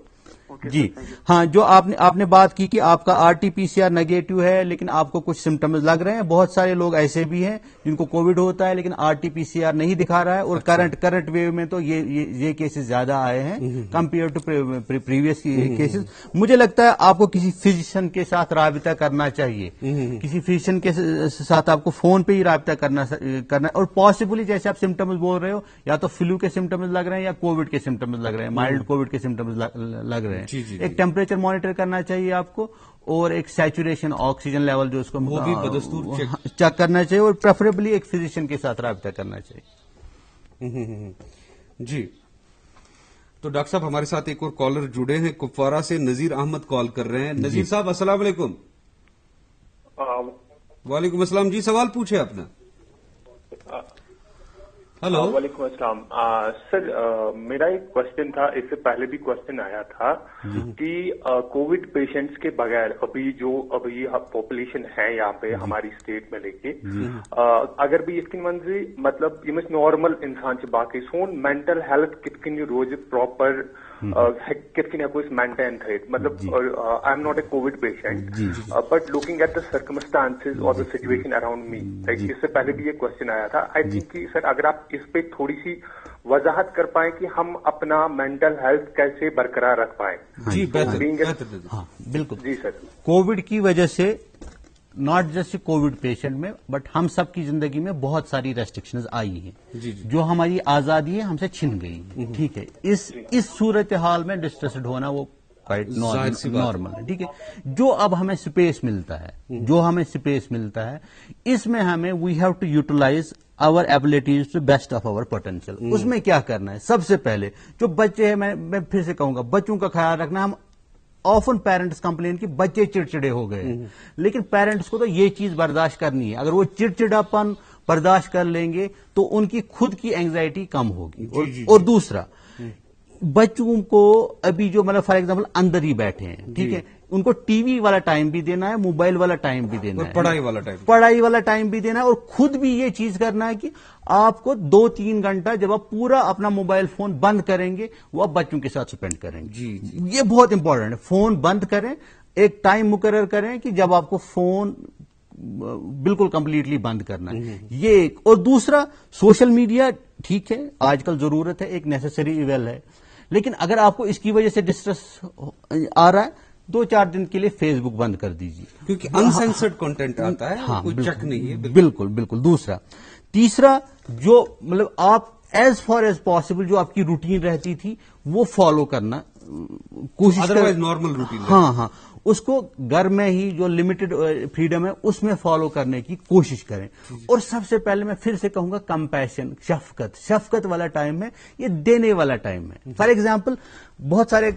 جی ہاں, جو آپ نے بات کی کہ آپ کا R T P C R negative ہے لیکن آپ کو کچھ سمٹمز لگ رہے ہیں. بہت سارے لوگ ایسے بھی ہیں جن کو کووڈ ہوتا ہے لیکن R T P C R نہیں دکھا رہا ہے, اور کرنٹ ویو میں تو یہ کیسز زیادہ آئے ہیں کمپیئر ٹو پریویس کیسز. مجھے لگتا ہے آپ کو کسی فزیشین کے ساتھ رابطہ کرنا چاہیے, کسی فزیشین کے ساتھ آپ کو فون پہ ہی رابطہ کرنا, اور پاسبلی جیسے آپ سمٹمز بول رہے ہو, یا تو فلو کے سمٹمز لگ رہے ہیں یا کووڈ کے سمٹمز لگ رہے ہیں, مائلڈ کووڈ کے سمٹمز لگ رہے ہیں. ایک ٹیمپریچر مانیٹر کرنا چاہیے آپ کو, اور ایک سیچوریشن آکسیجن لیول جو اس کو وہ بھی بدستور چیک کرنا چاہیے, اور پریفریبلی ایک فزیشین کے ساتھ رابطہ کرنا چاہیے. جی تو ڈاکٹر صاحب ہمارے ساتھ ایک اور کالر جڑے ہیں کپوارہ سے، نذیر احمد کال کر رہے ہیں. نذیر صاحب السلام علیکم. وعلیکم السلام جی، سوال پوچھے اپنا. ہلو. وعلیکم السلام سر، میرا ایک کوشچن تھا، اس سے پہلے بھی کوشچن آیا تھا کہ کووڈ پیشنٹس کے بغیر ابھی پاپولیشن ہے یہاں پہ ہماری اسٹیٹ میں لے کے اگر بھی اس کی منظر مطلب یہ نارمل انسان سے باقی سون مینٹل ہیلتھ کت کن روز پراپر کت کن ہیکو مینٹین تھٲیِتھ مطلب I am not a Covid patient but looking at the circumstances اور دا سچویشن اراؤنڈ می، اس سے پہلے بھی یہ کوشچن آیا تھا. آئی تھنک کہ سر اگر آپ اس پہ تھوڑی سی وضاحت کر پائیں کہ ہم اپنا مینٹل ہیلتھ کیسے برقرار رکھ پائیں. جی بالکل جی سر. کووڈ کی وجہ سے ناٹ جسٹ کووڈ پیشنٹ میں بٹ ہم سب کی زندگی میں بہت ساری ریسٹرکشنز آئی ہیں جو ہماری آزادی ہے ہم سے چھن گئی. ٹھیک ہے، اس صورتحال میں ڈسٹرسڈ ہونا وہ نارمل ہے. ٹھیک ہے، جو اب ہمیں اسپیس ملتا ہے اس میں ہمیں we have to utilize our abilities to best of our potential. اس میں کیا کرنا ہے؟ سب سے پہلے جو بچے ہیں، میں پھر سے کہوں گا بچوں کا خیال رکھنا. ہم آفن پیرنٹس کمپلین کہ بچے چڑچڑے ہو گئے، لیکن پیرنٹس کو تو یہ چیز برداشت کرنی ہے. اگر وہ چڑچڑاپن برداشت کر لیں گے تو ان کی خود کی اینگزائٹی کم ہوگی. اور دوسرا، بچوں کو ابھی جو مطلب فار ایگزامپل اندر ہی بیٹھے ہیں، ٹھیک ہے، ان کو ٹی وی والا ٹائم بھی دینا ہے، موبائل والا ٹائم بھی دینا ہے، پڑھائی والا ٹائم بھی دینا ہے، اور خود بھی یہ چیز کرنا ہے کہ آپ کو 2-3 گھنٹہ جب آپ پورا اپنا موبائل فون بند کریں گے وہ آپ بچوں کے ساتھ اسپینڈ کریں گے. یہ بہت امپورٹنٹ ہے. فون بند کریں، ایک ٹائم مقرر کریں کہ جب آپ کو فون بالکل کمپلیٹلی بند کرنا ہے. یہ ایک. اور دوسرا، سوشل میڈیا ٹھیک ہے آج کل ضرورت ہے، ایک نیسیسری ایول ہے، لیکن اگر آپ کو اس کی وجہ سے ڈسٹریس آ رہا ہے 2-4 دن کے لیے فیس بک بند کر دیجیے، کیونکہ انسینسرڈ کنٹینٹ آتا ہے، کوئی چیک نہیں ہے. بالکل. تیسرا، جو مطلب آپ ایز فار ایز پاسبل جو آپ کی روٹین رہتی تھی وہ فالو کرنا کوشش، ادروائز نارمل روٹین. ہاں اس کو گھر میں ہی جو لمیٹڈ فریڈم ہے اس میں فالو کرنے کی کوشش کریں. اور سب سے پہلے میں پھر سے کہوں گا کمپیشن، شفقت والا ٹائم ہے، یہ دینے والا ٹائم ہے. فار ایگزامپل بہت سارے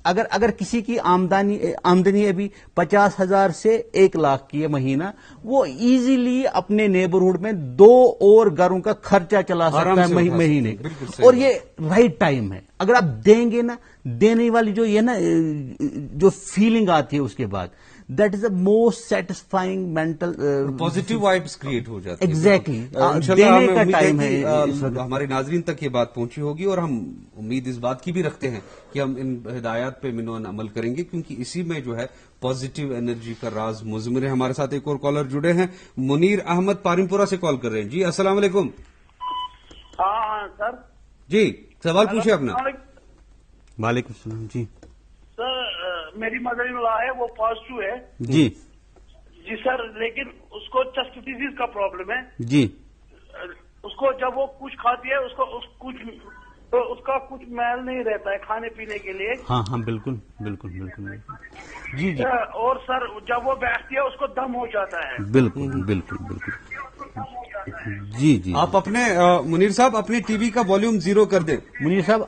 اگر کسی کی آمدنی ابھی 50,000 سے 1 لاکھ کی ہے مہینہ، وہ ایزیلی اپنے نیبرہڈ میں 2 اور گھروں کا خرچہ چلا سکتا ہے مہینے کا. اور یہ رائٹ ٹائم ہے. اگر آپ دیں گے نا، دینے والی جو یہ نا جو فیلنگ آتی ہے اس کے بعد، that is the most satisfying mental positive vibes create ہو جاتی ہے. ایگزیکٹلی. دینے کا ٹائم ہے. ہمارے ناظرین تک یہ بات پہنچی ہوگی اور ہم امید اس بات کی بھی رکھتے ہیں کہ ہم ان ہدایات پہ منوان عمل کریں گے، کیونکہ اسی میں جو ہے پازیٹو انرجی کا راز مضمر ہے. ہمارے ساتھ ایک اور کالر جڑے ہیں، منیر احمد پارم پورہ سے کال کر رہے ہیں. جی السلام علیکم. ہاں سر. جی سوال پوچھے اپنا. وعلیکم السلام. جی سر، میری مدر ان لا ہے، وہ پازیٹو ہے. جی سر، لیکن اس کو چیسٹ ڈیزیز کا پرابلم ہے. جی. اس کو جب وہ کچھ کھاتی ہے اس کا کچھ میل نہیں رہتا ہے کھانے پینے کے لیے. ہاں بالکل. جی. اور سر جب وہ بیٹھتی ہے اس کو دم ہو جاتا ہے. بالکل. جی. آپ اپنے منیر صاحب اپنے ٹی وی کا والیوم 0 کر دیں. منیر صاحب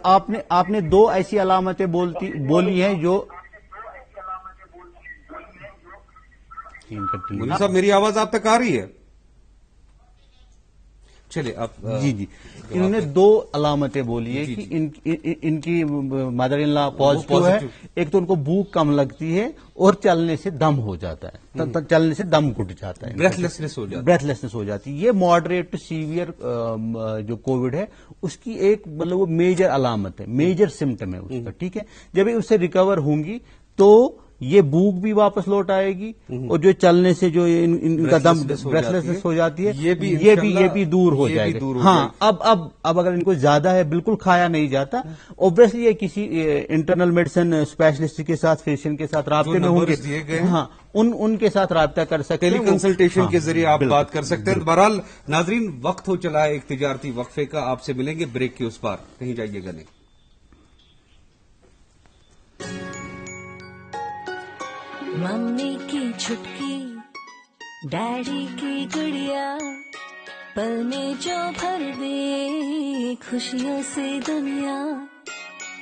آپ نے 2 ایسی علامتیں بولی ہیں جو منیر صاحب میری آواز آپ تک آ رہی ہے؟ چلے آپ. جی. انہوں نے 2 علامتیں بولی ہے کہ ان کی مدر ان لا پازیٹو ہے. ایک تو ان کو بھوک کم لگتی ہے اور چلنے سے دم ہو جاتا ہے، چلنے سے دم گھٹ جاتا ہے، بریتھ لیسنس ہو جاتی ہے. یہ ماڈریٹ ٹو سیویئر جو کووڈ ہے اس کی ایک مطلب وہ میجر علامت ہے، میجر سمٹم ہے اس کا. ٹھیک ہے، جب اس سے ریکور ہوں گی تو یہ بھوک بھی واپس لوٹ آئے گی اور جو چلنے سے جو ان کا دم بریتھ لیسنس ہو جاتی ہے یہ بھی دور ہو جائے گا. ہاں اب اگر ان کو زیادہ ہے، بالکل کھایا نہیں جاتا، اوبویسلی یہ کسی انٹرنل میڈیسن اسپیشلسٹ کے ساتھ، فزیشین کے ساتھ رابطے میں ہوں گے. ہاں ان کے ساتھ رابطہ کر سکتے ہیں، ٹیلی کنسلٹیشن کے ذریعے آپ بات کر سکتے ہیں. بہرحال ناظرین وقت ہو چلا ہے ایک تجارتی وقفے کا، آپ سے ملیں گے بریک کے اس پار، کہیں جائیے گا نہیں. ممی کی چھٹکی، ڈیڈی کی گڑیا، پل میں جو بھر دے خوشیوں سے دنیا.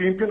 3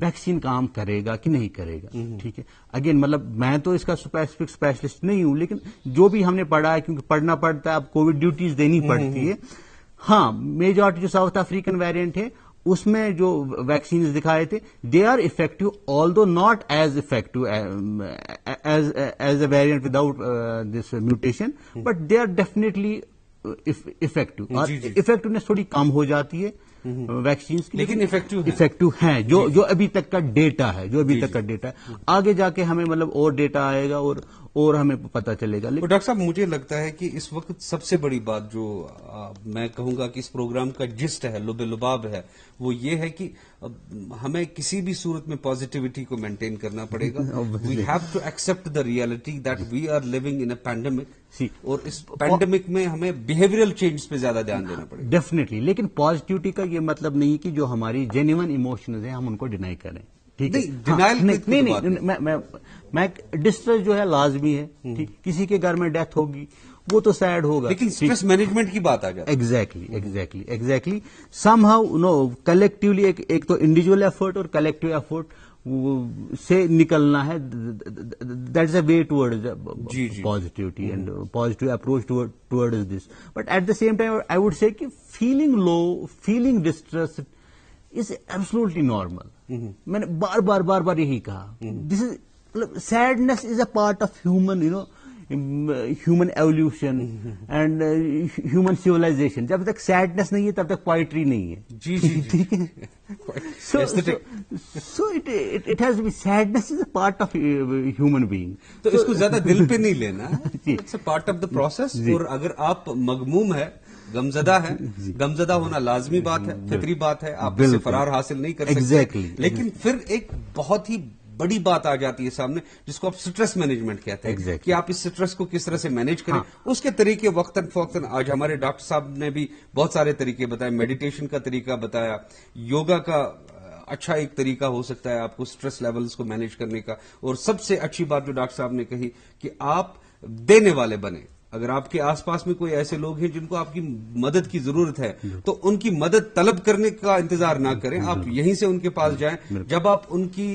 ویکسین کام کرے گا کہ نہیں کرے گا. ٹھیک ہے, اگین مطلب میں تو اس کا اسپیشلسٹ نہیں ہوں, لیکن جو بھی ہم نے پڑھا ہے, کیونکہ پڑھنا پڑتا ہے, اب کووڈ ڈیوٹیز دینی پڑتی ہے. ہاں, میجورٹی جو ساؤتھ افریقن ویریئنٹ ہے اس میں جو ویکسینز دکھائے تھے, they are effective, although not as effective as a variant without this mutation, but they are definitely effective. Effectiveness تھوڑی کم ہو جاتی ہے ویکسینز کی, لیکن افیکٹو ہیں جو ابھی تک کا ڈیٹا ہے, آگے جا کے ہمیں مطلب اور ڈیٹا آئے گا اور ہمیں پتہ چلے گا. ڈاکٹر صاحب, مجھے لگتا ہے کہ اس وقت سب سے بڑی بات جو میں کہوں گا کہ اس پروگرام کا جسٹ ہے, لب لباب ہے, وہ یہ ہے کہ ہمیں کسی بھی صورت میں پازیٹیوٹی کو مینٹین کرنا پڑے گا. We have to accept the reality that we are living in a pandemic, اور اس پینڈیمک میں ہمیں بہیویئرل چینج پہ زیادہ دھیان دینا پڑے گا. ڈیفینیٹلی, لیکن پازیٹیوٹی کا یہ مطلب نہیں کہ جو ہماری جینیون ایموشنز ہیں ہم ان کو ڈینائی کریں. ٹھیک ہے, میں ڈسٹریس جو ہے لازمی ہے, کسی کے گھر میں ڈیتھ ہوگی وہ تو سیڈ ہوگا, لیکن اسٹریس مینجمنٹ کی بات آ جائے. ایگزیکٹلی سم ہاؤ کلیکٹولی, ایک تو انڈیویجول ایفرٹ اور کلیکٹو ایفرٹ سے نکلنا ہے. That is a way toward positivity and positive approach toward this. But at the same time I would say کہ feeling low, feeling distress is absolutely normal. میں نے بار بار یہی کہا, this is sadness is a part of human human evolution and human civilization. جب تک sadness نہیں ہے تب تک پوئٹری نہیں ہے. So it has be, sadness is a part of human being. تو اس کو زیادہ دل پہ نہیں لینا, it's a part of the process. اور اگر آپ مغموم ہے, غمزدہ ہے, غمزدہ ہونا لازمی بات ہے, فطری بات ہے, آپ اس سے فرار حاصل نہیں کر سکتے. لیکن پھر ایک بہت ہی بڑی بات آ جاتی ہے سامنے, جس کو آپ سٹریس مینجمنٹ کہتے ہیں, کہ آپ اس سٹریس کو کس طرح سے مینج کریں. اس کے طریقے وقتاً فوقتاً آج ہمارے ڈاکٹر صاحب نے بھی بہت سارے طریقے بتائے. میڈیٹیشن کا طریقہ بتایا, یوگا کا اچھا ایک طریقہ ہو سکتا ہے آپ کو سٹریس لیولز کو مینج کرنے کا. اور سب سے اچھی بات جو ڈاکٹر صاحب نے کہی کہ آپ دینے والے بنیں. اگر آپ کے آس پاس میں کوئی ایسے لوگ ہیں جن کو آپ کی مدد کی ضرورت ہے, تو ان کی مدد طلب کرنے کا انتظار نہ کریں, آپ یہیں سے ان کے پاس جائیں. جب آپ ان کی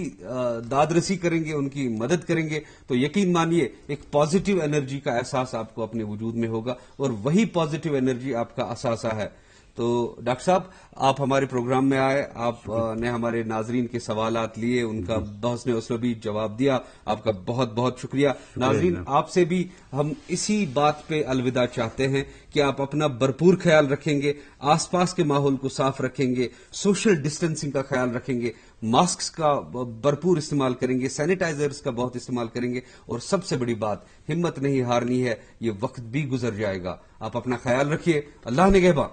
داد رسی کریں گے, ان کی مدد کریں گے, تو یقین مانیے ایک پازیٹیو انرجی کا احساس آپ کو اپنے وجود میں ہوگا, اور وہی پازیٹیو انرجی آپ کا اثاثہ ہے. تو ڈاکٹر صاحب, آپ ہمارے پروگرام میں آئے, آپ نے ہمارے ناظرین کے سوالات لیے, ان کا بحسن اسلوبی جواب دیا, آپ کا بہت بہت شکریہ. ناظرین, آپ سے بھی ہم اسی بات پہ الوداع چاہتے ہیں کہ آپ اپنا بھرپور خیال رکھیں گے, آس پاس کے ماحول کو صاف رکھیں گے, سوشل ڈسٹینسنگ کا خیال رکھیں گے, ماسکس کا بھرپور استعمال کریں گے, سینیٹائزرز کا بہت استعمال کریں گے, اور سب سے بڑی بات, ہمت نہیں ہارنی ہے, یہ وقت بھی گزر جائے گا. آپ اپنا خیال رکھیے. اللہ نگہباں.